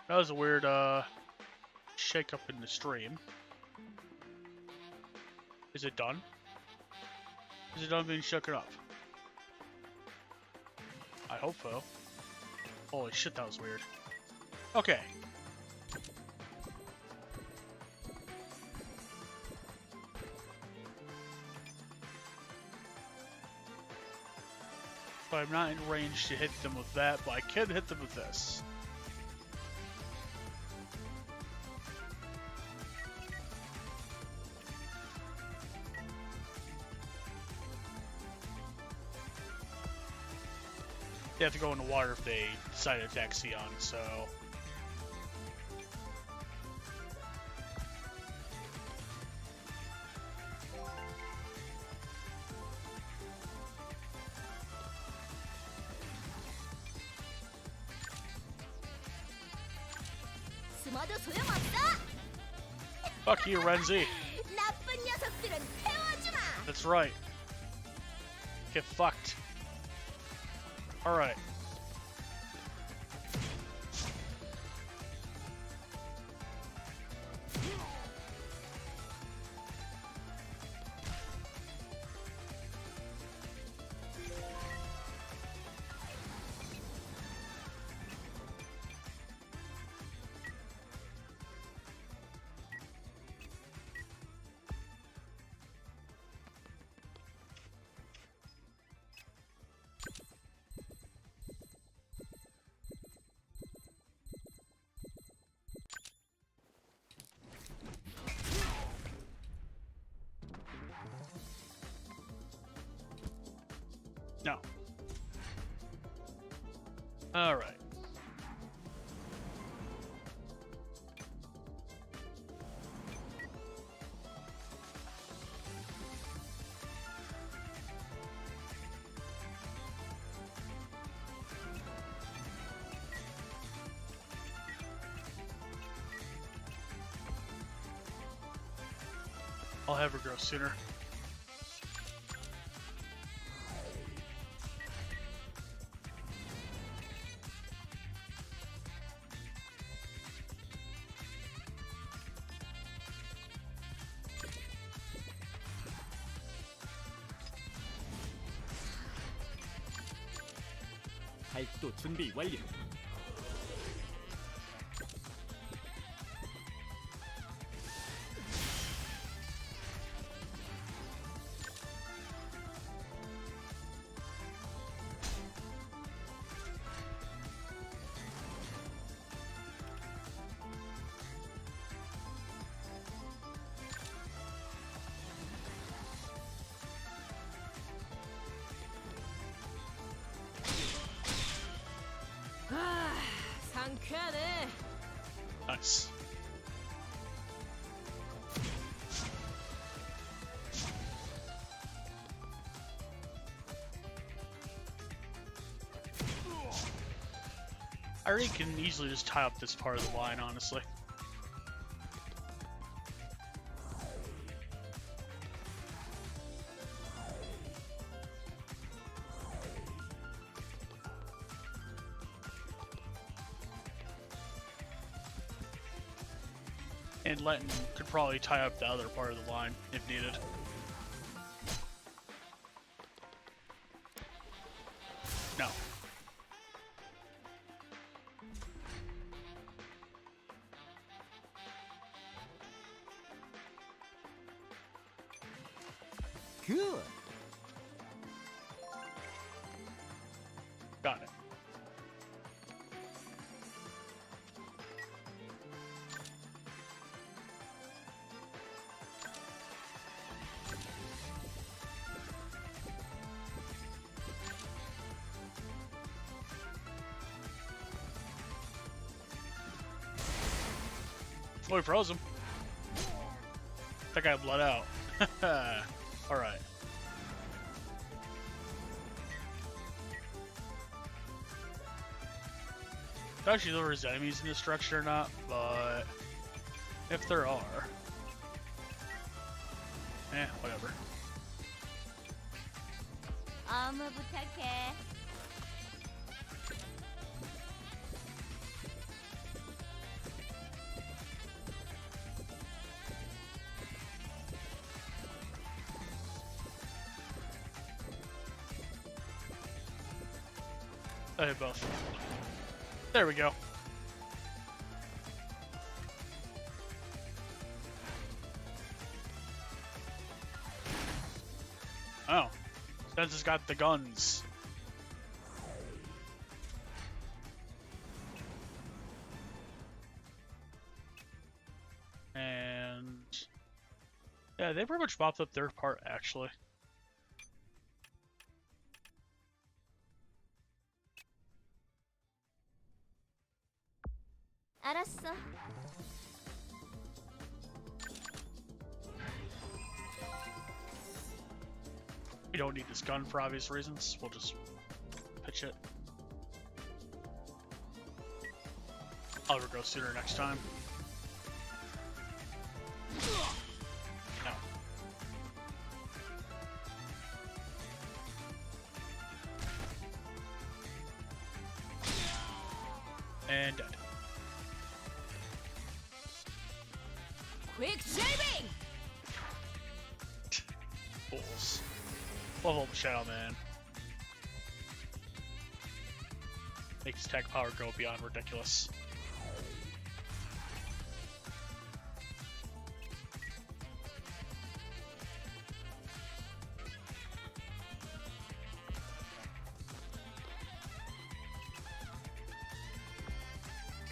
That was a weird, shake up in the stream. Is it done? Is it done being shaken up? I hope so. Holy shit, that was weird. Okay. So I'm not in range to hit them with that, but I can hit them with this. They have to go in the water if they decide to attack Sion, so... 숨어도 소용없어. Fuck you, Renzi. 나쁜 녀석들은 태워주마. That's right. Get fucked. Alright. No. Alright. I'll have her grow sooner. 발도 준비 완료. 상쾌하네. Nice. I already can easily just tie up this part of the line, honestly. And Lenton could probably tie up the other part of the line if needed. No. Good. Got it. Oh, he froze him. That guy bled out. Alright. I don't actually know if there's enemies in this structure or not, but if there are, whatever. 업무 부탁해. I hit both. There we go. Oh. Sense has got the guns. Yeah, they pretty much mopped up their part, actually. 알았어. We don't need this gun for obvious reasons. We'll just pitch it. I'll go sooner next time. No. And dead. Quick shaving. Fools. Level up Shadow Man. Makes attack power go beyond ridiculous.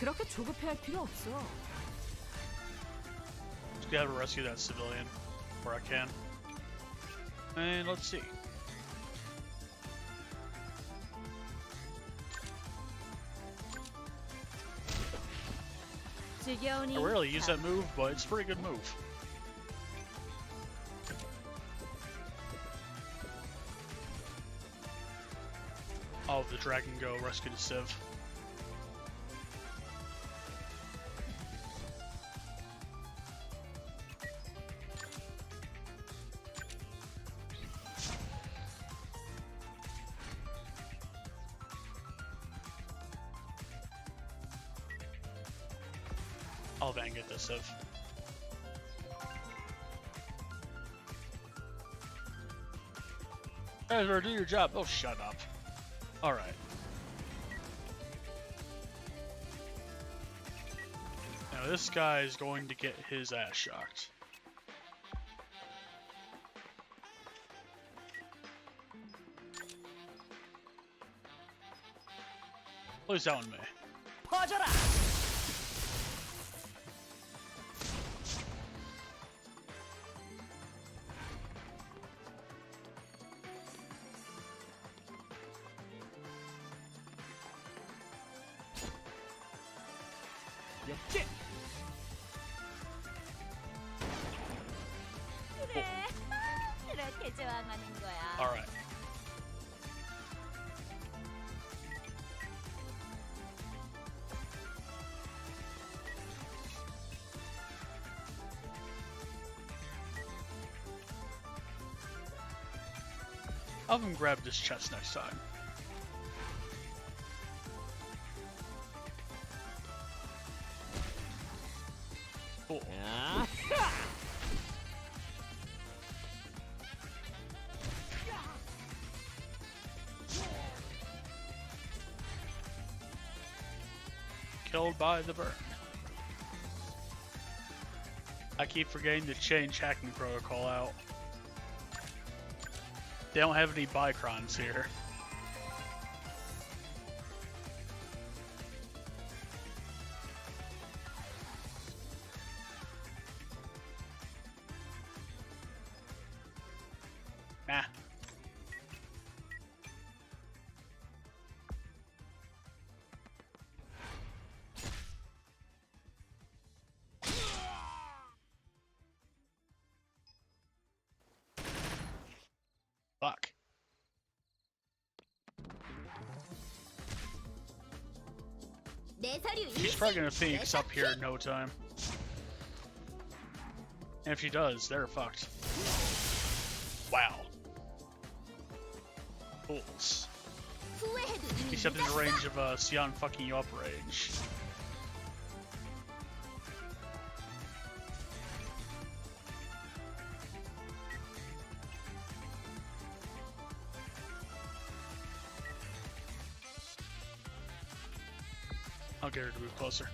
그렇게 조급해할 필요 없어. Just gotta rescue that civilian where I can. And let's see. I rarely use that move, but it's a pretty good move. Oh, the dragon go rescue the civ. I'll then get this civ. Guys, do your job. Oh, shut up. Alright. Now this guy is going to get his ass shocked. Please down me. 퍼져라. 역시. 그래. 그렇게 저항하는 거야. Alright. I'll have him grab this chest next time. Cool. 야. Killed by the burn. I keep forgetting to change hacking protocol out. They don't have any Bicrons here. Nah. Fuck. 내 서류 She's probably gonna Phoenix up here in no time. And if she does, they're fucked. Wow. Fools. 후회해도 이미 Except in the 늦었어. range of Sion fucking you up range. I'll get her to move closer.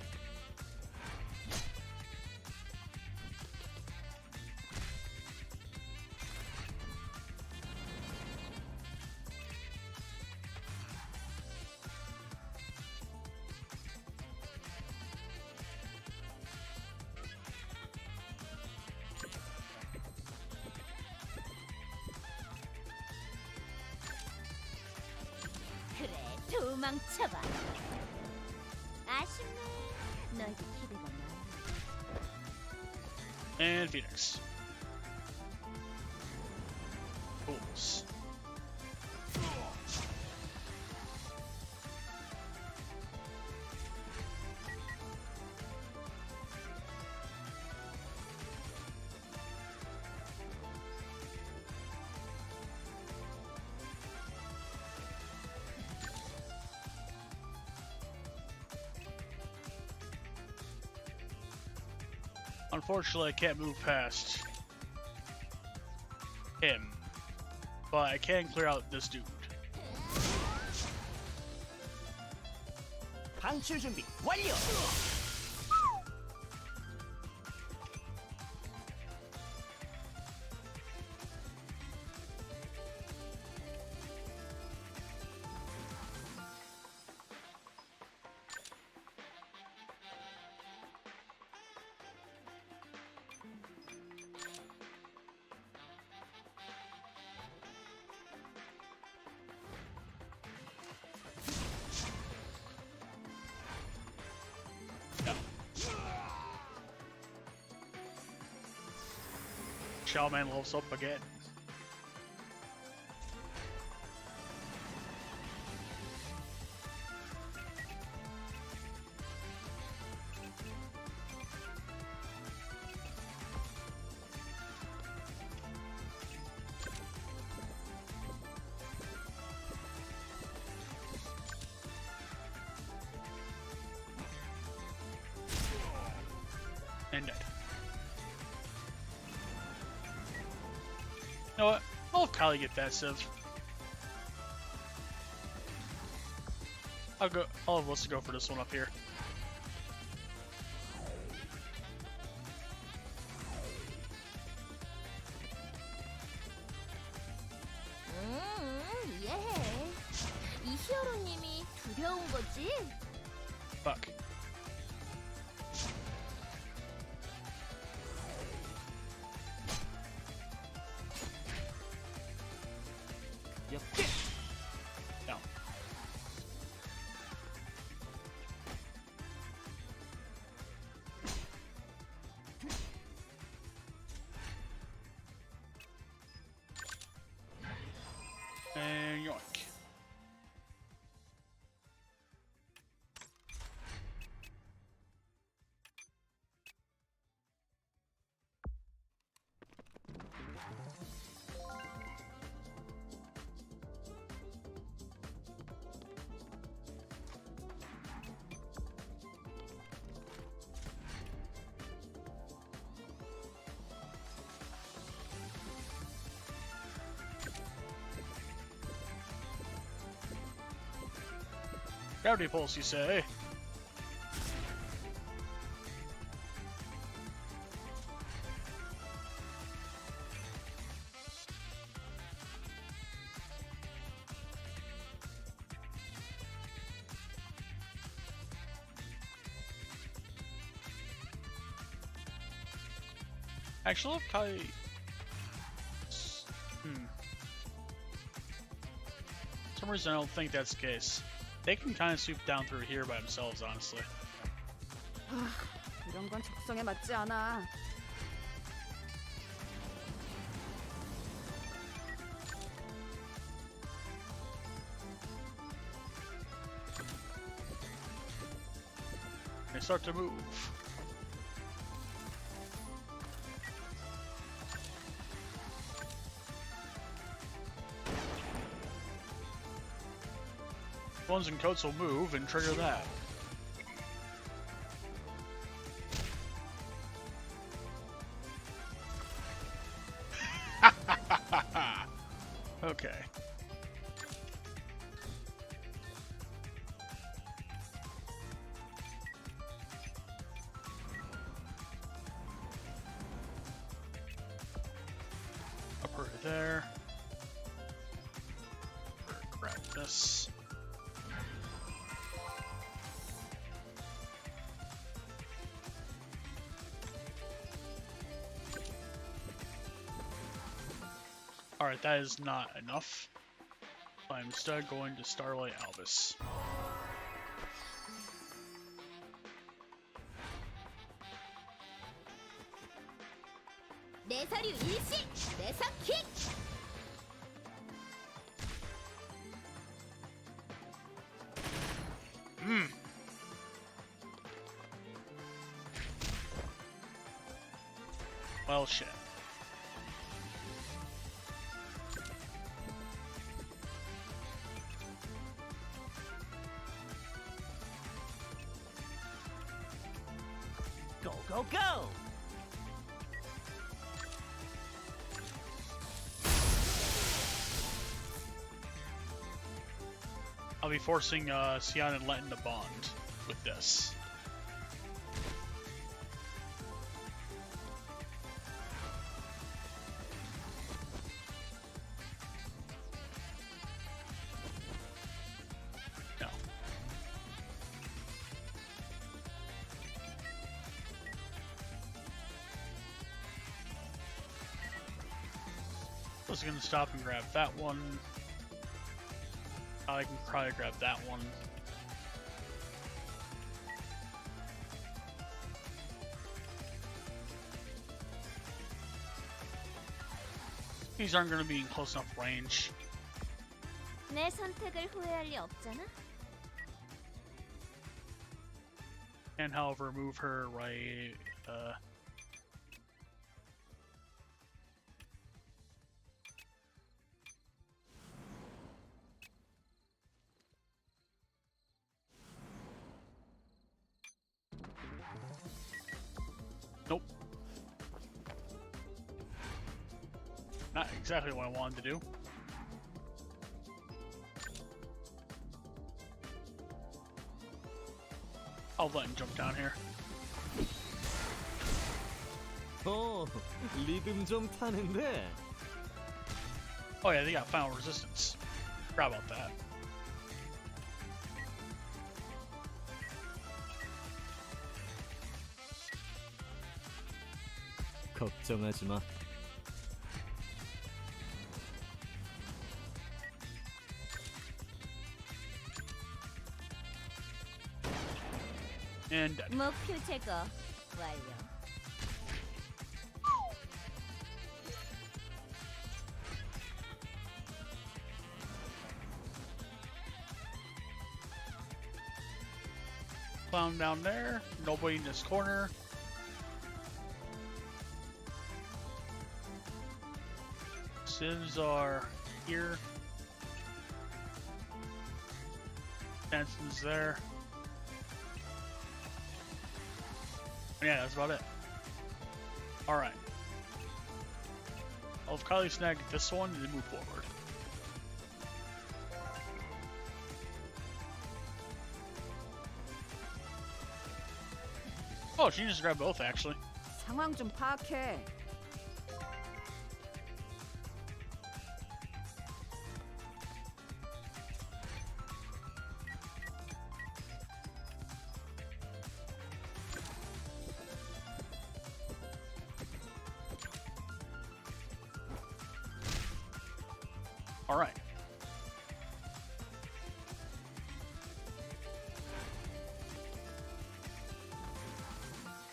도망쳐봐. 아쉽네. 너에게 기대가 많아. And Phoenix. Fools. Unfortunately, I can't move past him, but I can clear out this dude. 방출 준비 완료. Shaman levels up again. And dead. You know what? I'll have Kylie get that civ. I'll have Alyssa go for this one up here. 이해해. 이 히어로님이 두려운 거지? Fuck. 역대. No. And yoink. Gravity pulse, you say? Actually, if Kai... For some reason, I don't think that's the case. They can kind of swoop down through here by themselves, honestly. 이런 건 적성에 맞지 않아. They start to move. Ones and coats will move and trigger that. Okay. Up her there. Grab this. Alright, that is not enough. I'm instead going to Starlight Albus. 내 서류 일시 내석킥. Well, shit. Go, go, go! I'll be forcing Sion and Lenton to bond with this. No. I was gonna stop and grab that one. I can probably grab that one. These aren't going to be in close enough range. 내 선택을 후회할 리 없잖아. And however, move her right. Nope. Not exactly what I wanted to do. I'll let him jump down here. 리듬 좀 타는데. Oh yeah, they got final resistance. Forgot about that. 걱정하지 마. And dead. 목표 제거 완료. Clown down there. Nobody in this corner. Civs are here. Benson's there. Yeah, that's about it. Alright. I'll have Kylie snag this one and then move forward. Oh, she just grabbed both actually. 상황 좀 파악해. Alright.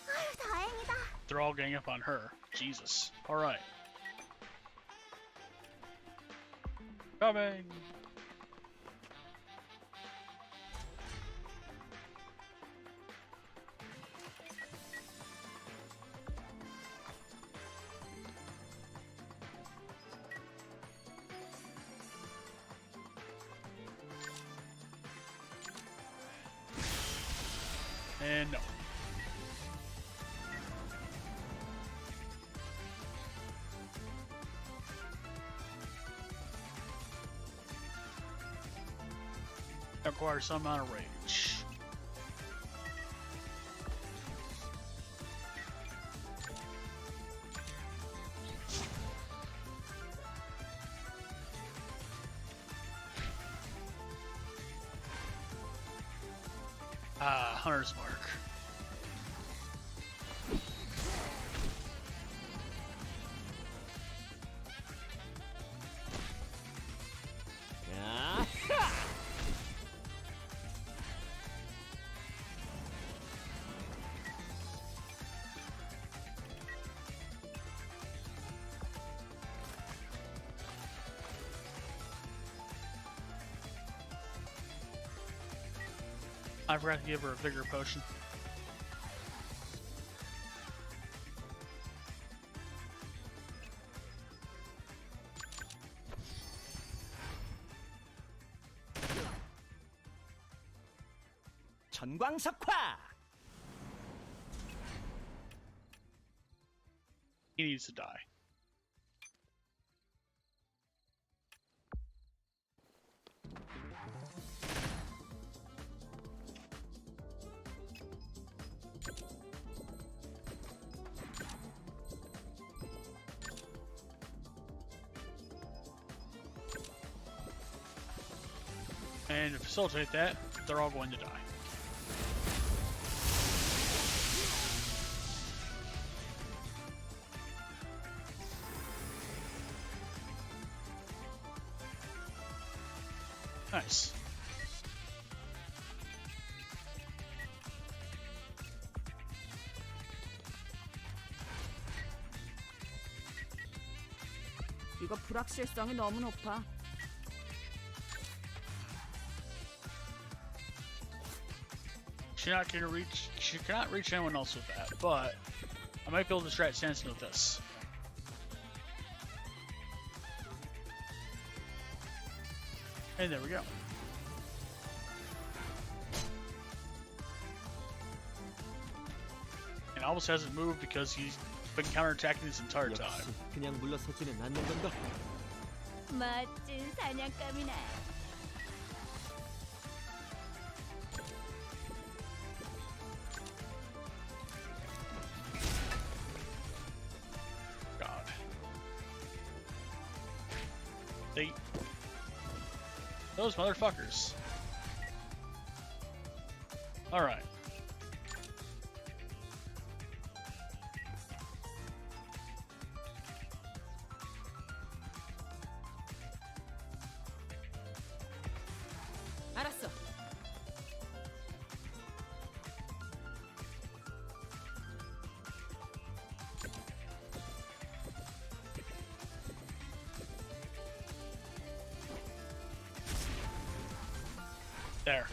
아유, 다행이다. They're all gang up on her. Jesus. Alright. Coming! And no. Acquire some amount of rage. Hunter's Mark. 야하! I forgot to give her a vigor potion. 전광석화. He needs to die. And to facilitate that, they're all going to die. Nice. 이거 불확실성이 너무 높아. She cannot reach anyone else with that, but I might be able to distract Sanson with this. And there we go. And almost hasn't moved because he's been counterattacking this entire time. 역시 그냥 물러서지는 않는 건가? 멋진 사냥감이네. God. Those motherfuckers. Alright. 알았어. There.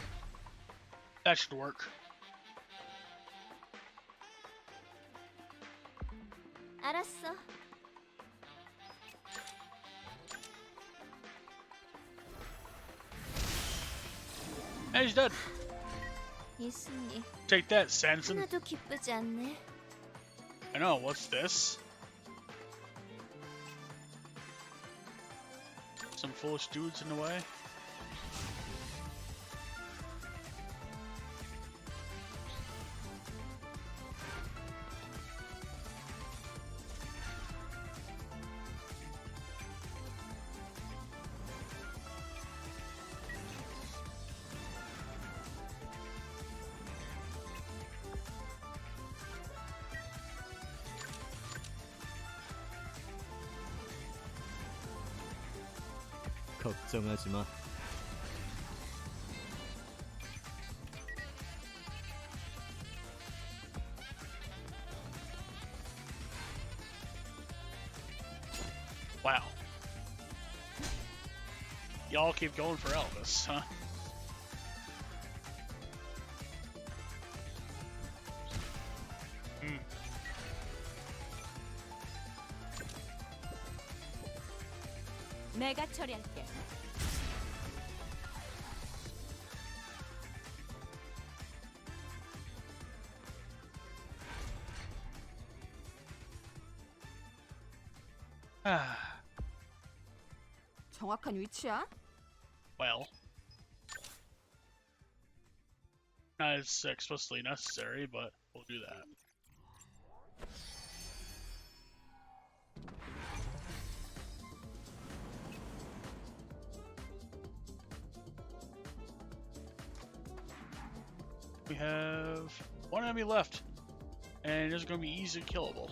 That should work. 알았어. And he's dead. 이 승리 Take that, Sanson. 하나도 기쁘지 않네. I know, what's this? Some foolish dudes in the way? 걱정하지 마. Wow. Y'all keep going for Elvis, huh? Hmm. 내가 처리할게. 정확한 위치야? Well. Not as explicitly necessary, but we'll do that. We have one enemy left, and it's going to be easily killable.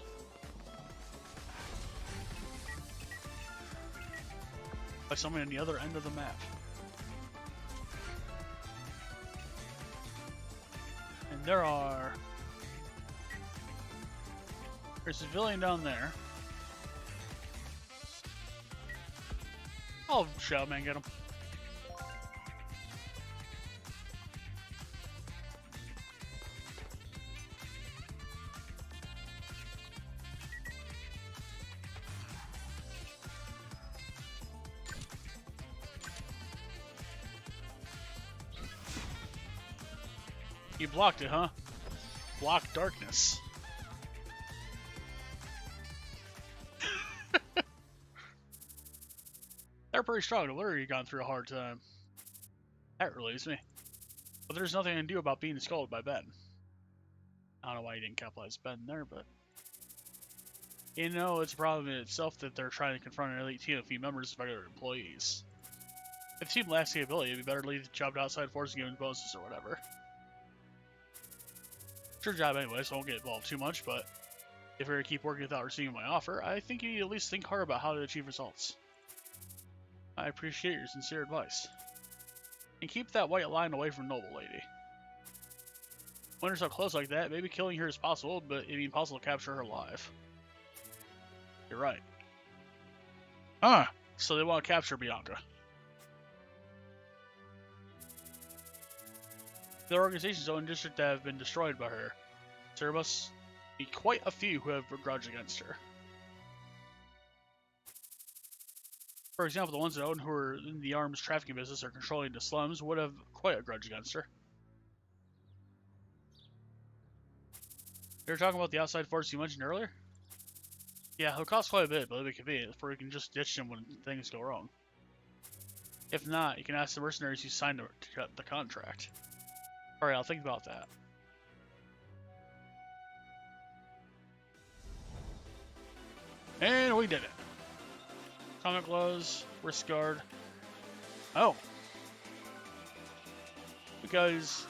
By someone on the other end of the map. And there's a civilian down there. I'll Shadow Man get him. You blocked it, huh? Block darkness. They're pretty strong. I've already gone through a hard time. That relieves me. But there's nothing I can do about being scolded by Ben. I don't know why you didn't capitalize Ben there, but... You know, it's a problem in itself that they're trying to confront an elite team of few members of regular employees. If the team lacks the ability, it'd be better to leave the job to outside forces given bonuses or whatever. It's your job anyway, so I won't get involved too much, but if you're going to keep working without receiving my offer, I think you need to at least think hard about how to achieve results. I appreciate your sincere advice. And keep that white line away from Noble Lady. When you're so close like that, maybe killing her is possible, but it'd be impossible to capture her alive. You're right. So they want to capture Bianca. There are organizations in the district that have been destroyed by her, so there must be quite a few who have a grudge against her. For example, the ones that own who are in the arms trafficking business or controlling the slums would have quite a grudge against her. You were talking about the outside force you mentioned earlier? Yeah, it'll cost quite a bit, but it'll be convenient, for you can just ditch them when things go wrong. If not, you can ask the mercenaries who signed the contract. Alright, I'll think about that. And we did it. Comic gloves, wrist guard. Oh. Because...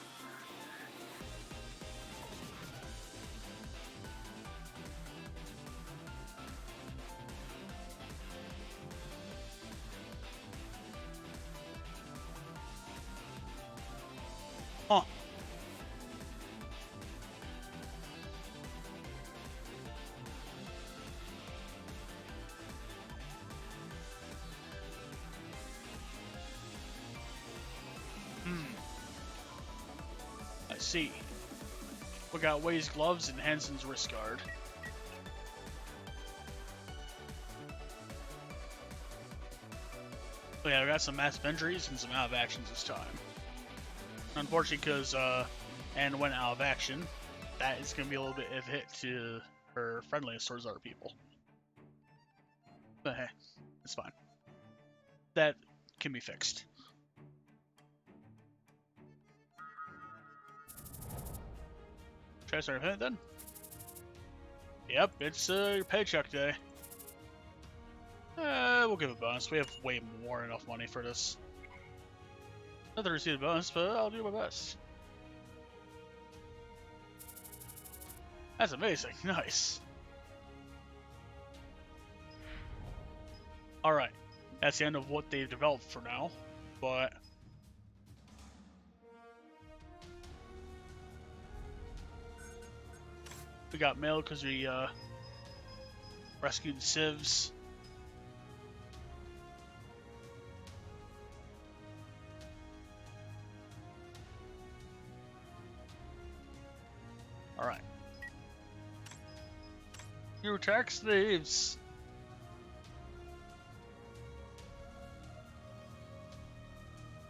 Huh. I see. We got Way's gloves and Hansen's wrist guard. Oh yeah, we got some massive injuries and some out of actions this time. Unfortunately, because Anne went out of action, that is going to be a little bit of a hit to her friendliness towards other people. But hey, it's fine. That can be fixed. Should I start a minute then? Yep, it's your paycheck day. We'll give a bonus. We have way more than enough money for this. Not to receive a bonus, but I'll do my best. That's amazing. Nice. Alright. That's the end of what they've developed for now, but... We got mail because we rescued civs. Alright. You tax thieves!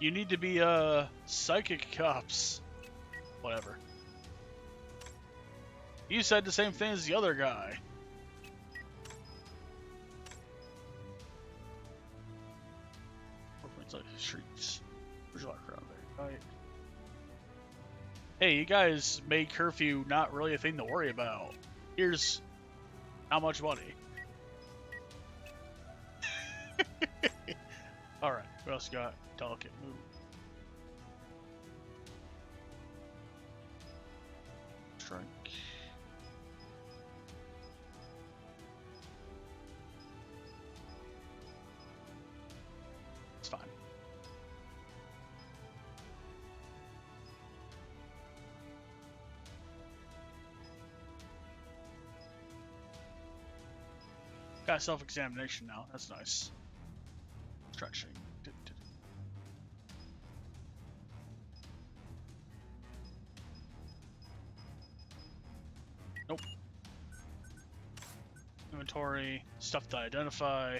You need to be, psychic cops. Whatever. You said the same thing as the other guy. Streets. Where's your locker around there? Right. Hey, you guys made curfew not really a thing to worry about. Here's how much money. Alright, what else you got? Delicate move. Strike. It's fine. Got self-examination now. That's nice. Stretching. Nope. Inventory. Stuff to identify.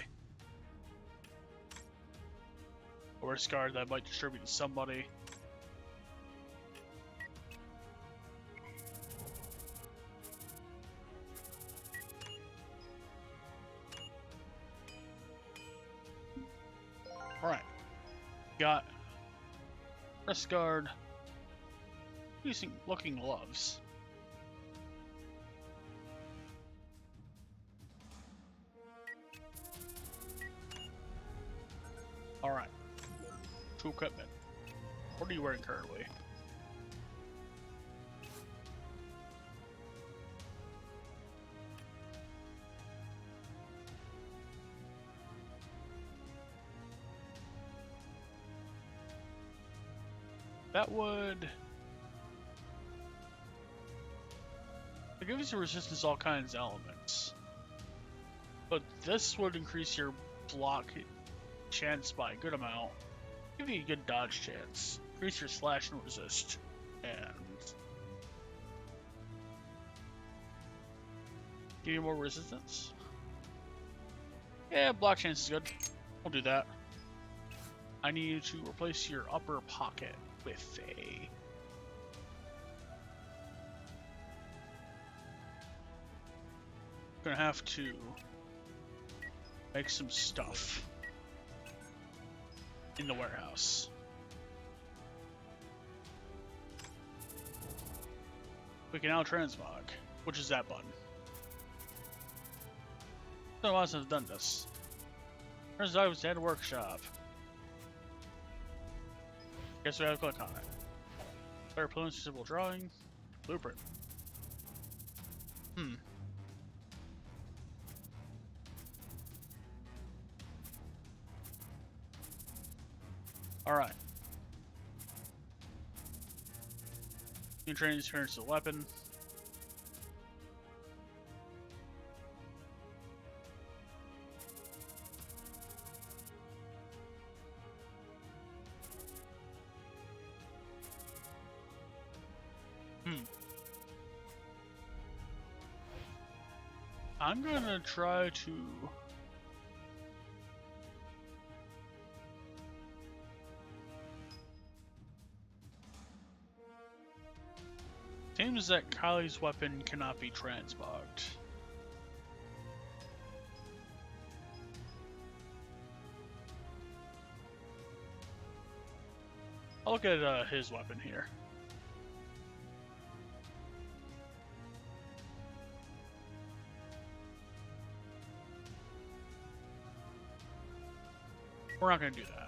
A wrist guard that I might distribute to somebody. Alright. Got wrist guard. Decent looking gloves. Alright. To equipment. What are you wearing currently? That would... It gives you resistance to all kinds of elements. But this would increase your block chance by a good amount. Give you a good dodge chance. Increase your slash and resist. And... give you more resistance? Yeah, block chance is good. We'll do that. I need you to replace your upper pocket with a... gonna have to make some stuff in the warehouse. We can now transmog, which is that button. No one else has done this. Turns out I was at a workshop. Guess we have to click on it. Player preliminary simple drawing. Blueprint. Alright. You can transfer to the weapon. I'm gonna try to... Seems that Kylie's weapon cannot be transmogged. I'll look at his weapon here. We're not going to do that.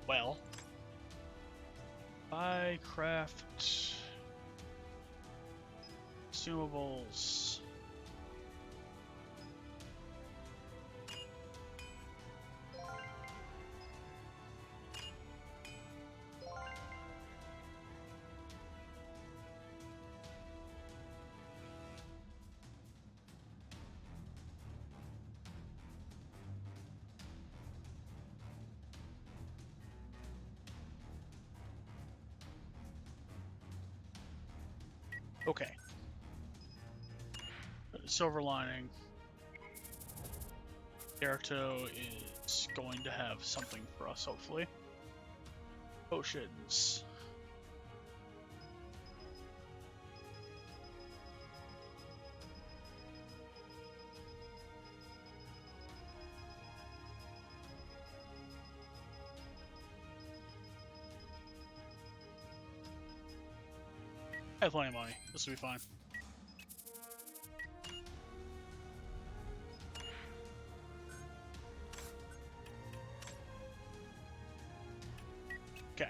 Well, buy, craft, consumables. Okay. Silver lining. Naruto is going to have something for us, hopefully. Potions. I have plenty of money. This will be fine. Okay.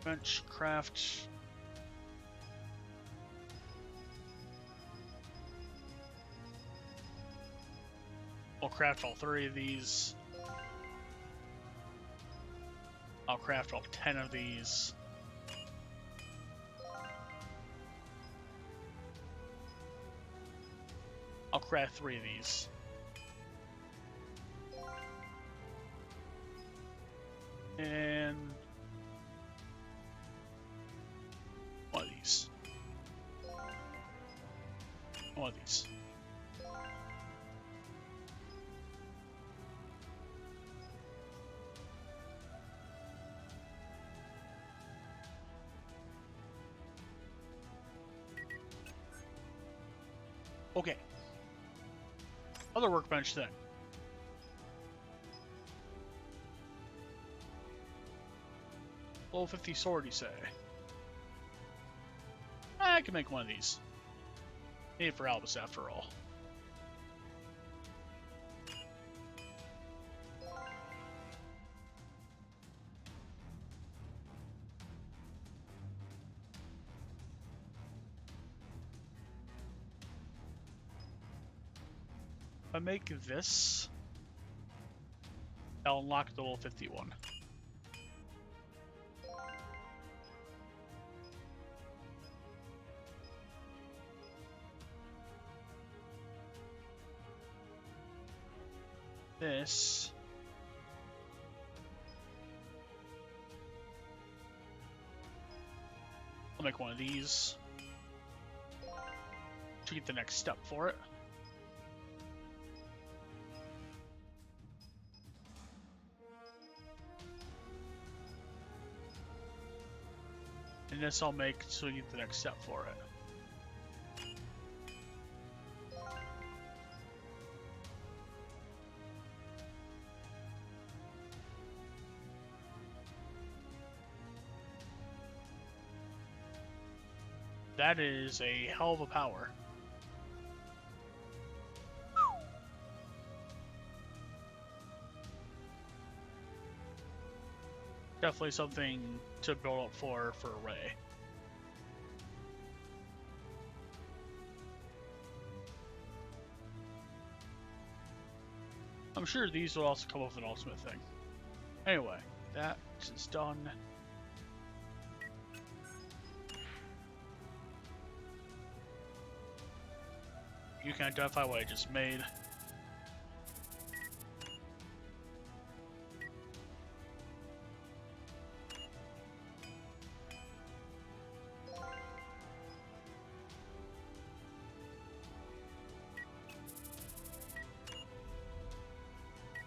Bench, craft. I'll craft all 3 of these. I'll craft all 10 of these. I'll craft 3 of these. And one of these. One of these. Okay. Other workbench then. Level 50 sword, you say? I can make one of these. Need it for Albus after all. If I make this, I'll unlock the level 51. This I'll make one of these to get the next step for it. And this I'll make so we get the next step for it. That is a hell of a power. Definitely something to build up for Ray. I'm sure these will also come with an ultimate thing. Anyway, that is done. You can identify what I just made.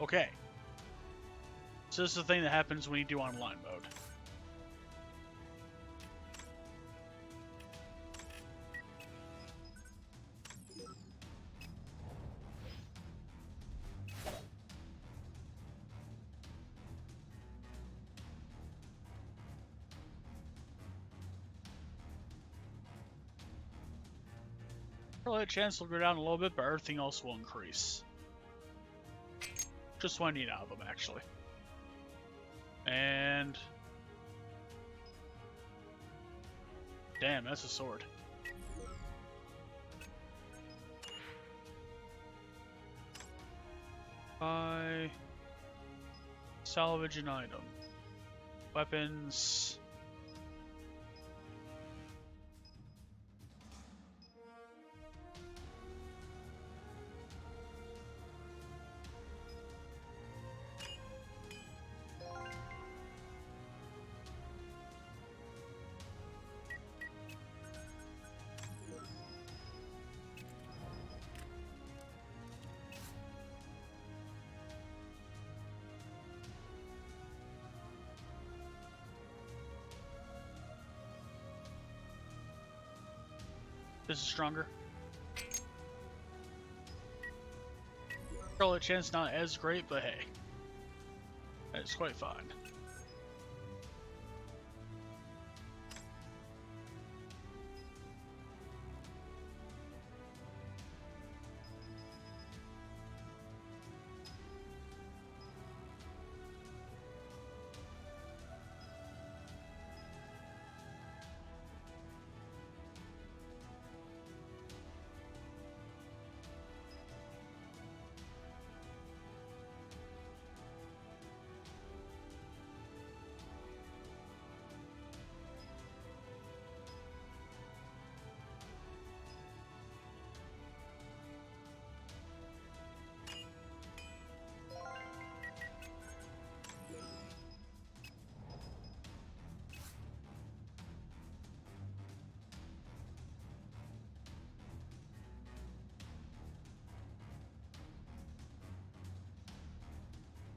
Okay. So this is the thing that happens when you do online mode. Probably the chance will go down a little bit, but everything else will increase. Just what I need out of them, actually. And... damn, that's a sword. Buy... salvage an item. Weapons... This is stronger. Probably chance not as great, but hey, it's quite fine.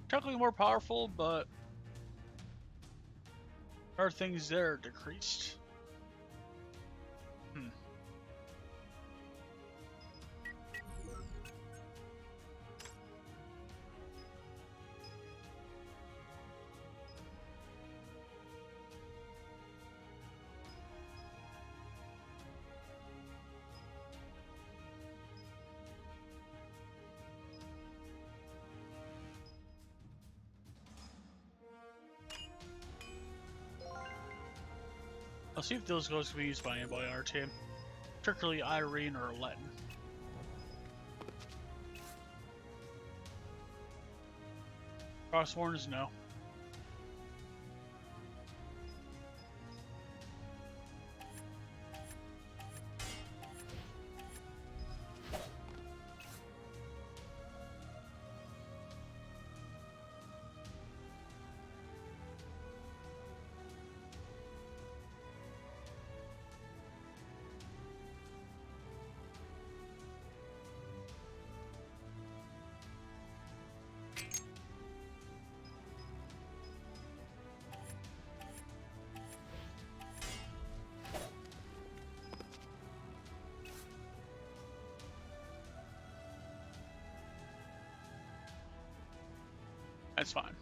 technically more powerful, but there are things that are decreased. I'll see if those goes can be used by anybody on our team, particularly Irene or Letton. Crossworns, no. That's fine.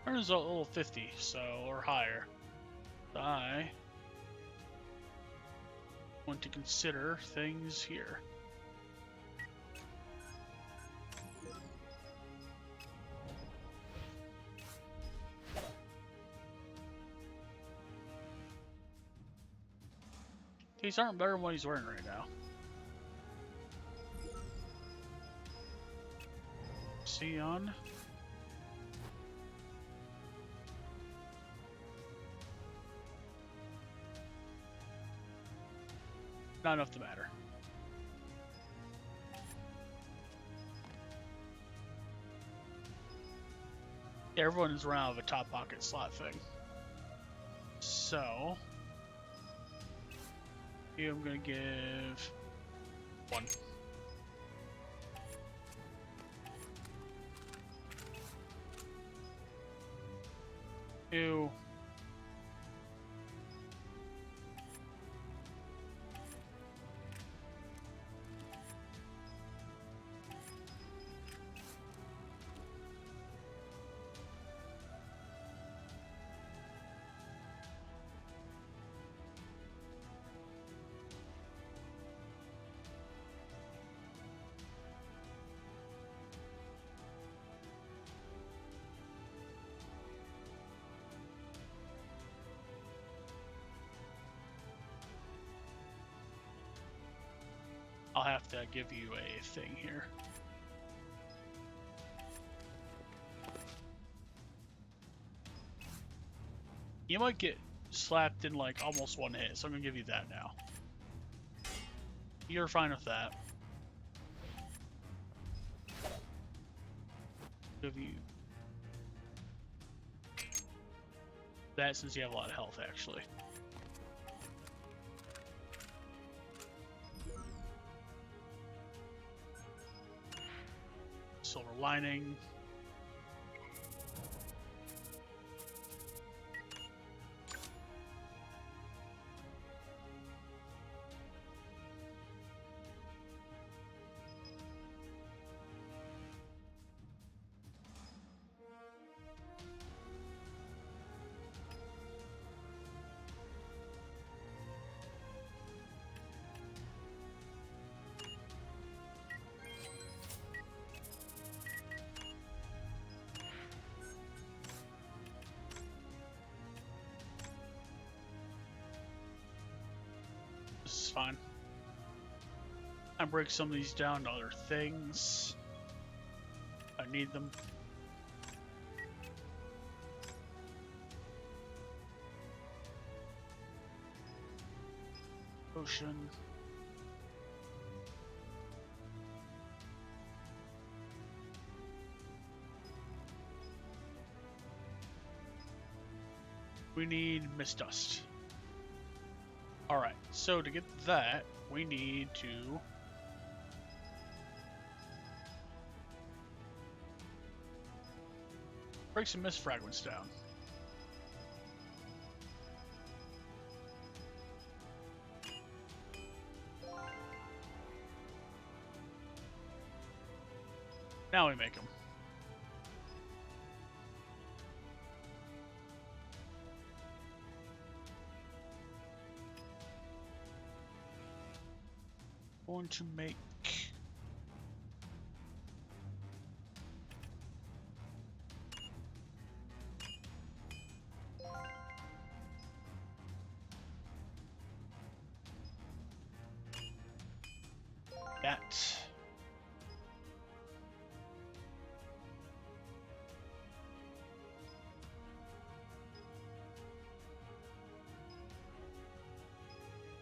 Ours is a level 50, so or higher. I want to consider things here. These aren't better than what he's wearing right now. Sion. Not enough to matter. Yeah, everyone's run out of a top pocket slot thing. So, here I'm gonna give one. Two. I'll have to give you a thing here. You might get slapped in like almost one hit, so I'm gonna give you that now. You're fine with that. Give you that since you have a lot of health, actually. Silver lining. That's fine. I break some of these down to other things. I need them. Ocean. We need mist dust. Alright, so to get that, we need to break some mist fragments down. Now we make them. Going to make that.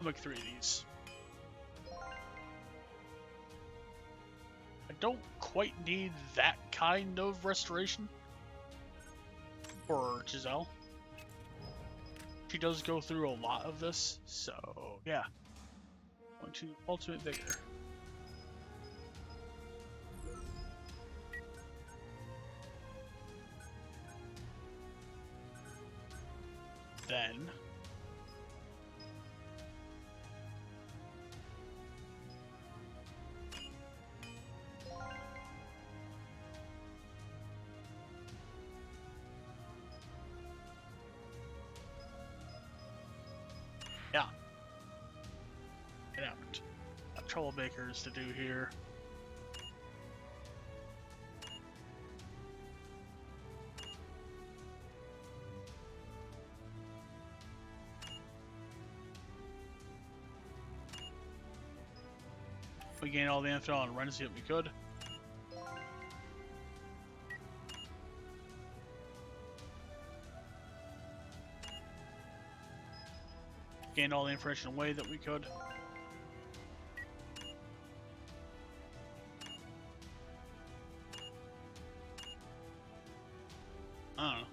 I'll make 3 of these. I don't quite need that kind of restoration for Giselle. She does go through a lot of this, so yeah. Going to Ultimate Vigor. Then yeah. It happened. Got troublemakers to do here. We gained all the info on Renzi that we could. Gained all the information away that we could. I don't know.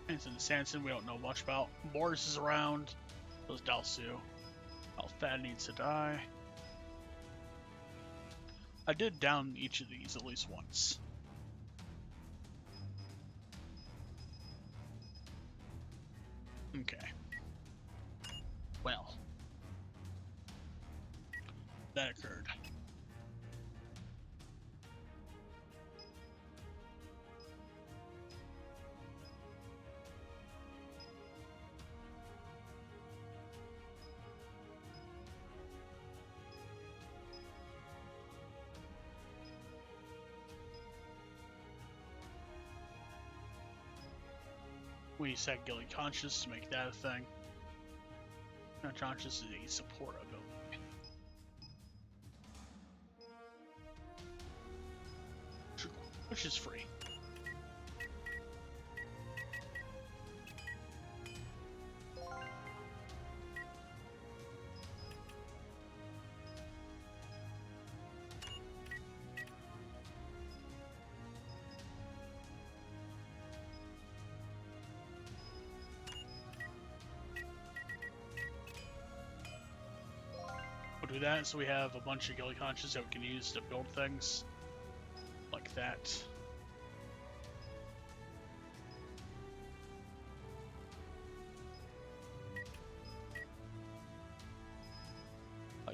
Hanson Sanson, we don't know much about. Boris is around. Those Dalsu. Alfad needs to die. I did down each of these at least once. Okay. Well. That occurred. We set Guilty Conscious to make that a thing. Conscious is a support ability. Which is free. We'll do that so we have a bunch of Guilty Conscious that we can use to build things like that. I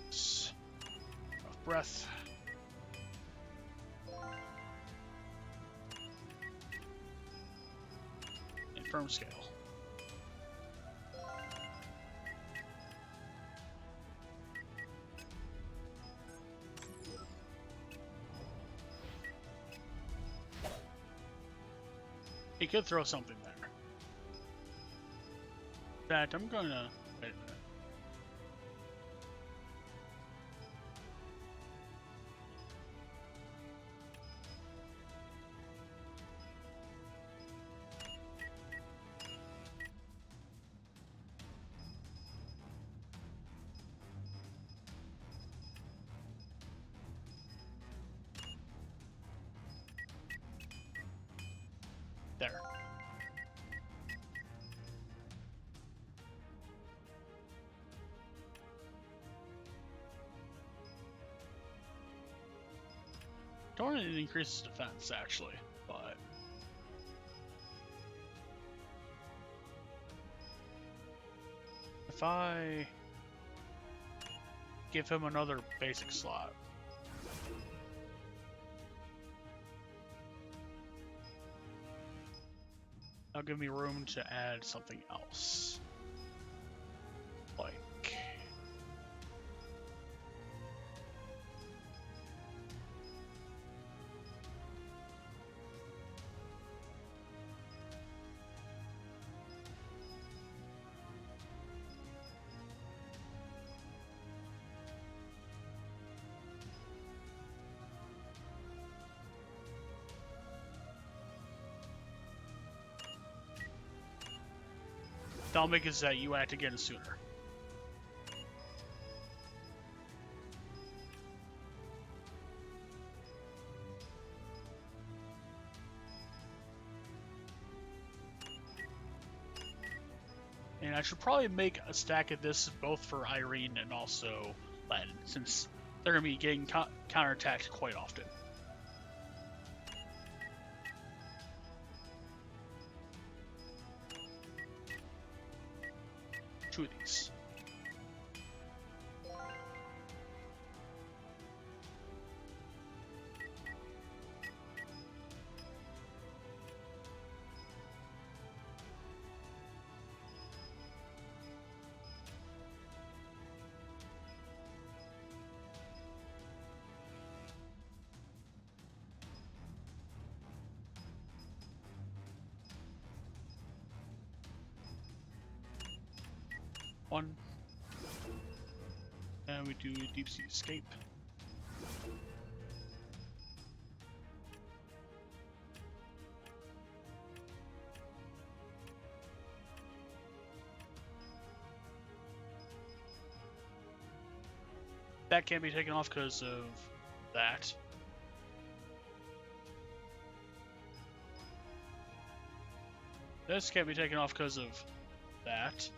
use rough breath. And firm scale. He could throw something there. In fact, I'm gonna... Wait a minute. There. Don't want to increase his defense, actually, but... If I... give him another basic slot... That'll give me room to add something else. Like... That'll make it so that you act again sooner. And I should probably make a stack of this both for Irene and also Len, since they're going to be getting counterattacked quite often. Two of these. One. And we do deep sea escape. That can't be taken off because of that. This can't be taken off because of that.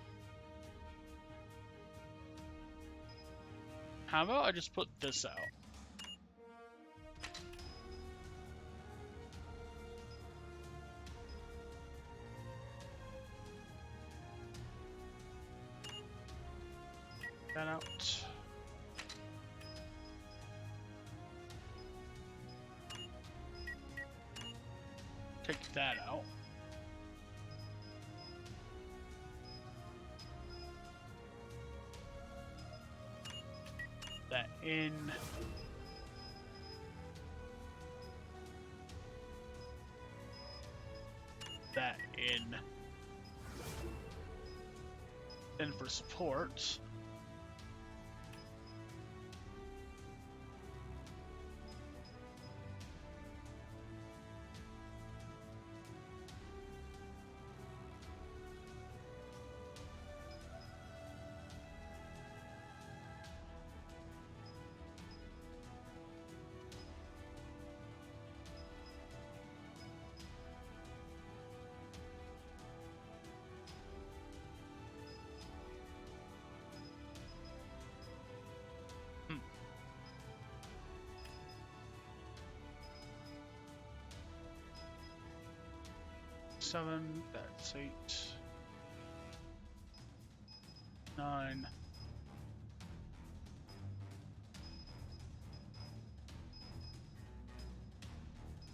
How about I just put this out? That out. Take that out. That in. That in. Then for support. Seven, that's 8, 9.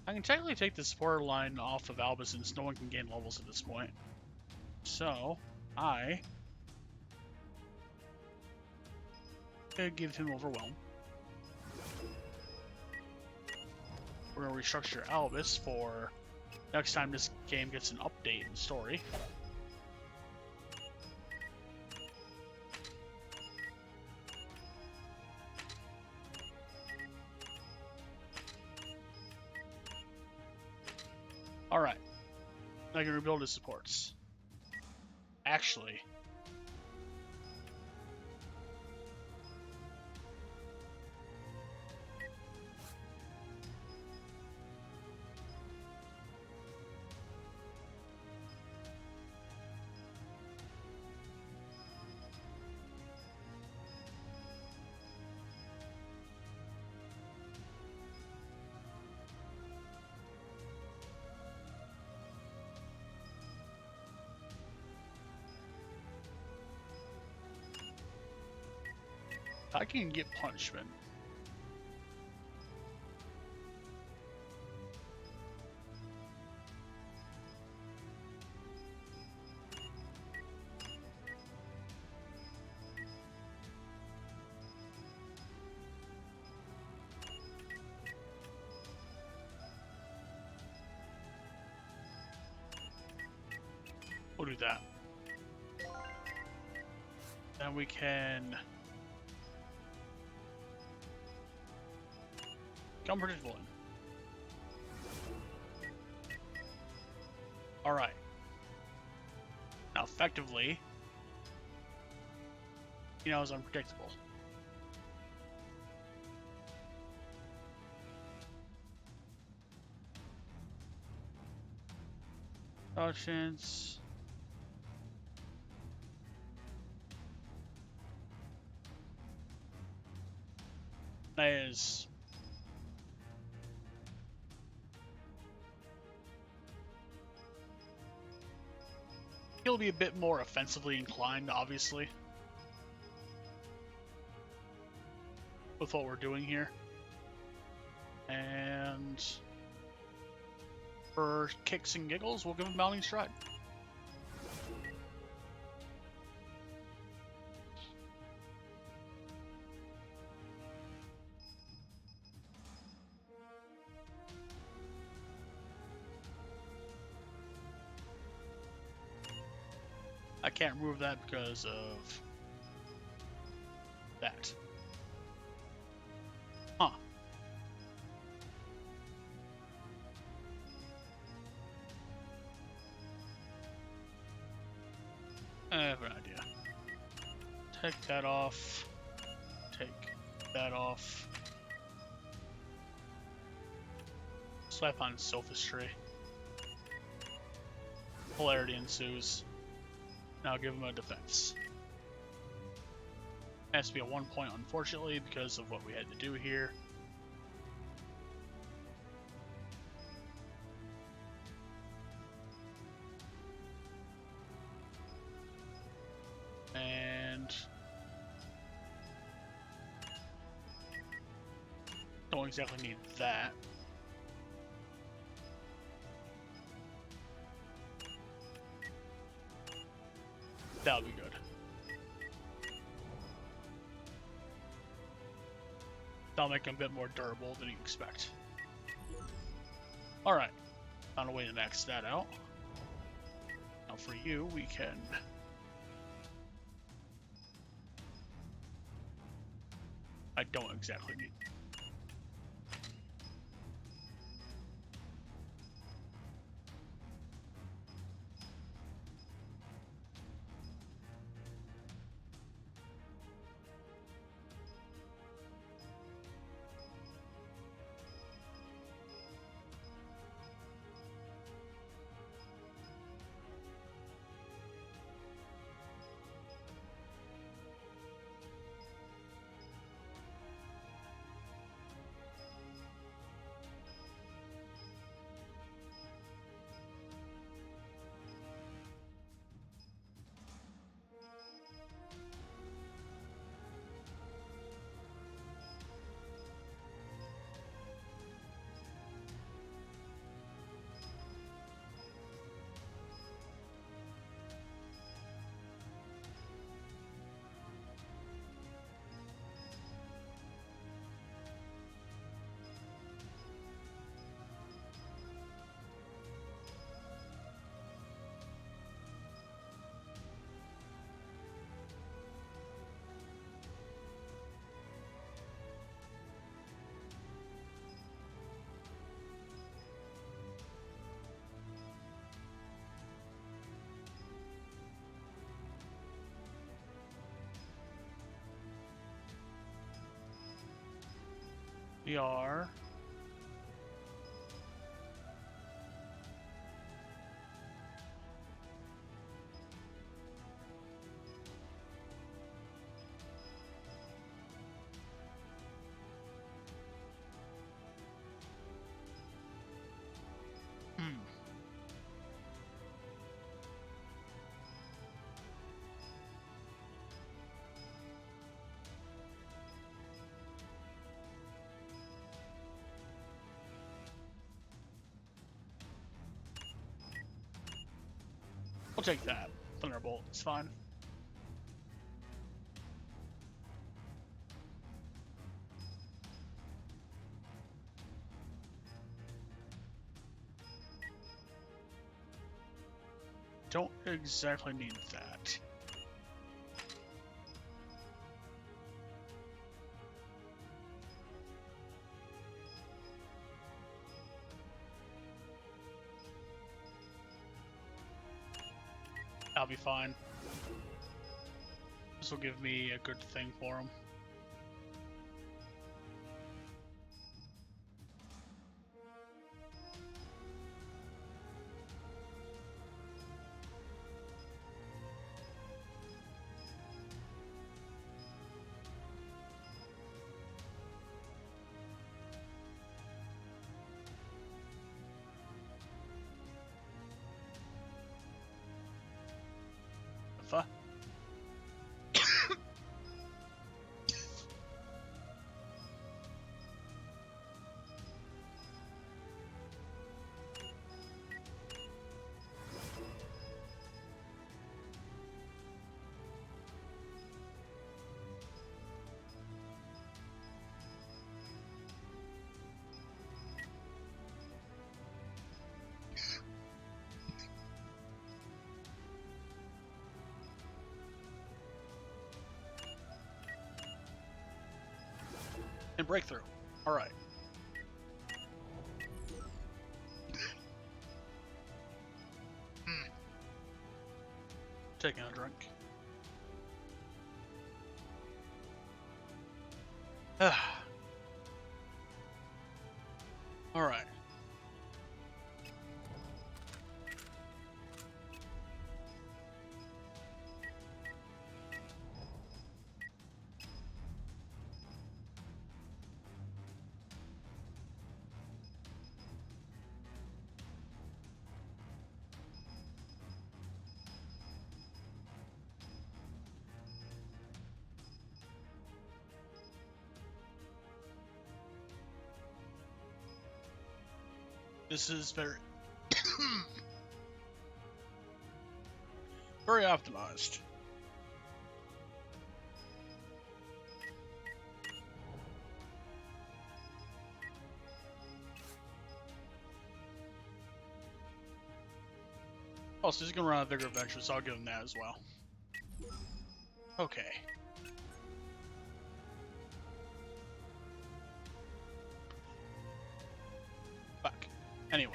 I can technically take the supporter line off of Albus since no one can gain levels at this point. So, I could give him Overwhelm. We're going to restructure Albus for Next time this game gets an update in story. Alright. I can rebuild his supports. Actually. I can get punishment. We'll do that. Then we can unpredictable. Alright. Now effectively, he knows unpredictable. Chance. That is he'll be a bit more offensively inclined, obviously, with what we're doing here. And for kicks and giggles, we'll give him Bounding Stride. I can't remove that because of that. Huh. I have an idea. Take that off. Take that off. Swipe on Sophistry. Polarity ensues. Now give him a defense. Has to be a 1 point, unfortunately, because of what we had to do here. And don't exactly need that. That'll be good. That'll make him a bit more durable than you expect. Alright. Found a way to max that out. Now for you, we can I don't exactly need we are. We'll take that. Thunderbolt, it's fine. Don't exactly need that. I'll be fine. This will give me a good thing for him. Fuck. And breakthrough. Alright. Taking a drink. Alright. This is very very optimized. Also, he's gonna run a Vigor Adventure, so I'll give him that as well. Okay. Fuck. Anyway.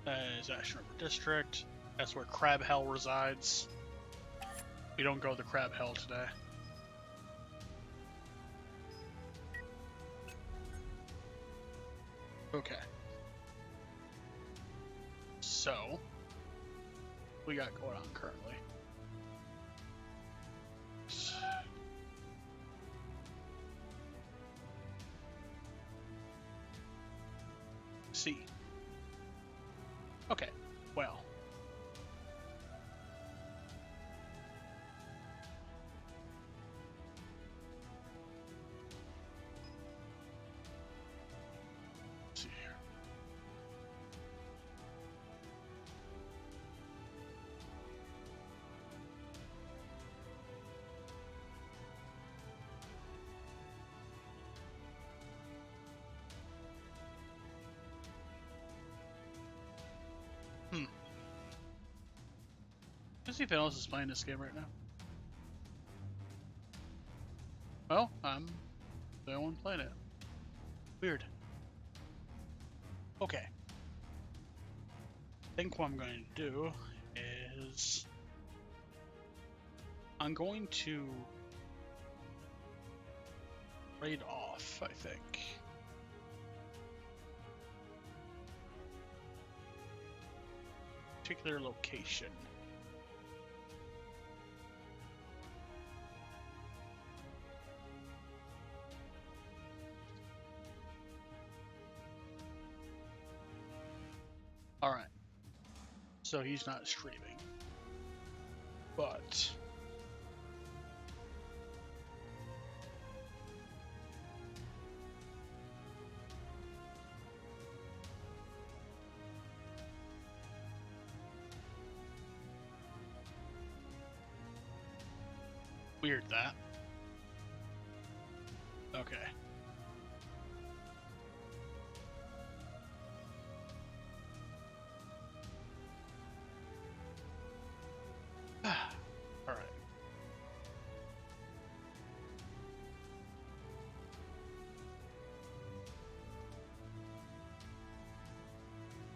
That is Action River District. That's where Crab Hell resides. We don't go to Crab Hell today. Okay. So, we got going on currently. See. Okay, well. Let's see here. Let's see if anyone else is playing this game right now. Well, I'm the only one playing it. Weird. Okay. think what I'm going to do is I'm going to raid off, I think. Particular location. Alright. So he's not streaming. But weird that. Okay. All right.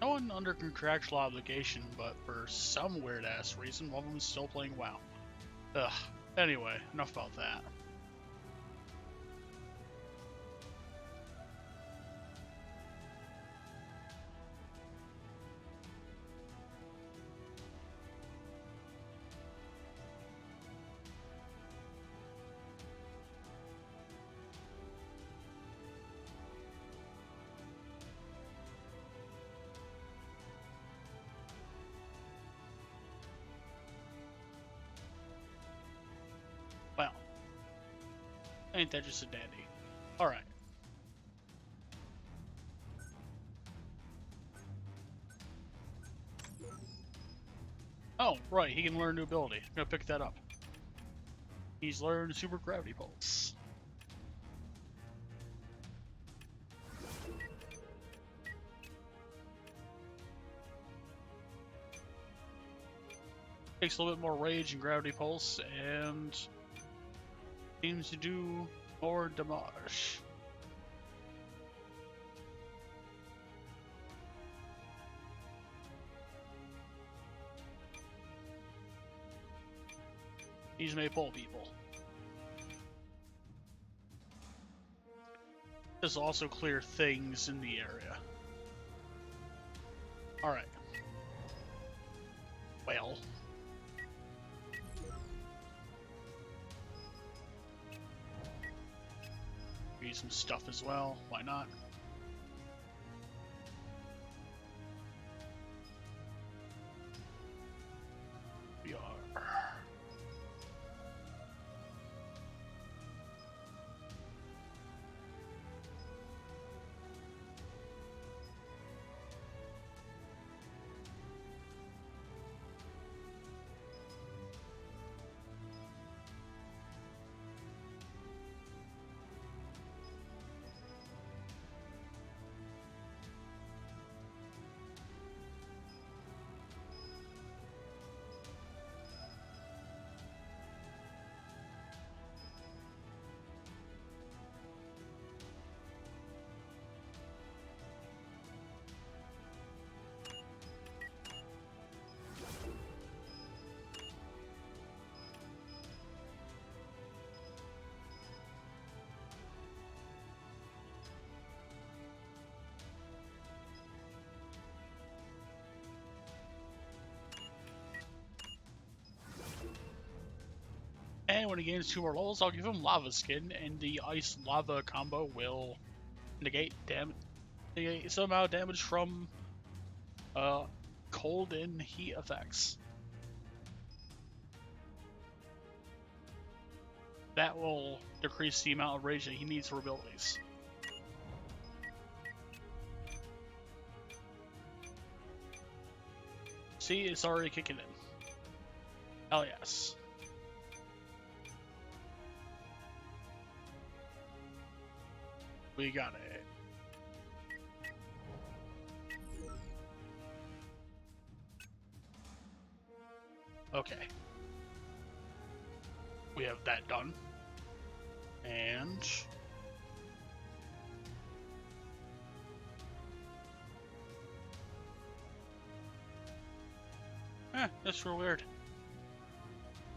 No one under contractual obligation, but for some weird ass reason, one of them is still playing WoW. Ugh. Anyway, enough about that. Well, ain't that just a dandy? Alright. Oh, right, he can learn a new ability. I'm gonna pick that up. He's learned Super Gravity Pulse. Takes a little bit more rage and Gravity Pulse, and seems to do more damage. These may pull people. This will also clear things in the area. Alright. Well. Use some stuff as well. Why not? We are. And when he gains 2 more levels, I'll give him Lava Skin, and the Ice Lava combo will negate somehow damage from cold and heat effects. That will decrease the amount of rage that he needs for abilities. See, it's already kicking in. Hell yes. We got it. Okay. We have that done. And That's real weird.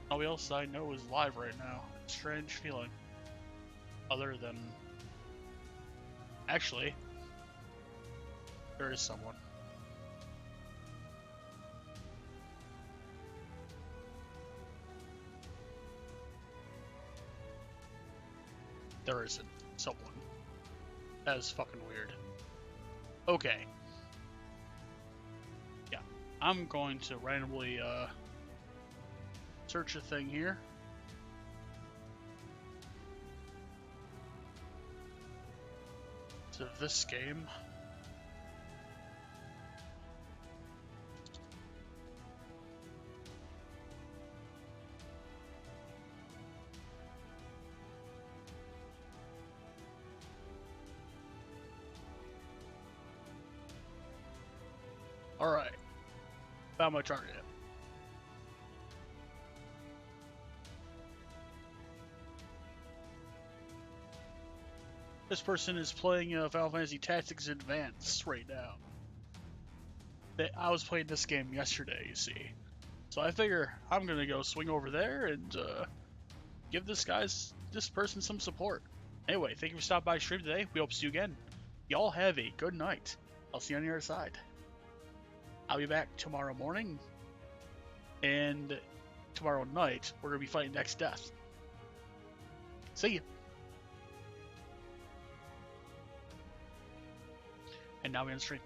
Nobody else I know is live right now. Strange feeling. Other than... Actually, there is someone. There isn't someone. That is fucking weird. Okay. Yeah. I'm going to randomly, search a thing here. To this game. Alright. Found my target. This person is playing Final Fantasy Tactics Advance right now. I was playing this game yesterday, you see. So I figure I'm gonna go swing over there and give this person some support. Anyway, thank you for stopping by the stream today. We hope to see you again. Y'all have a good night. I'll see you on the other side. I'll be back tomorrow morning, and tomorrow night we're gonna be fighting Next Death. See ya. And now we end the stream.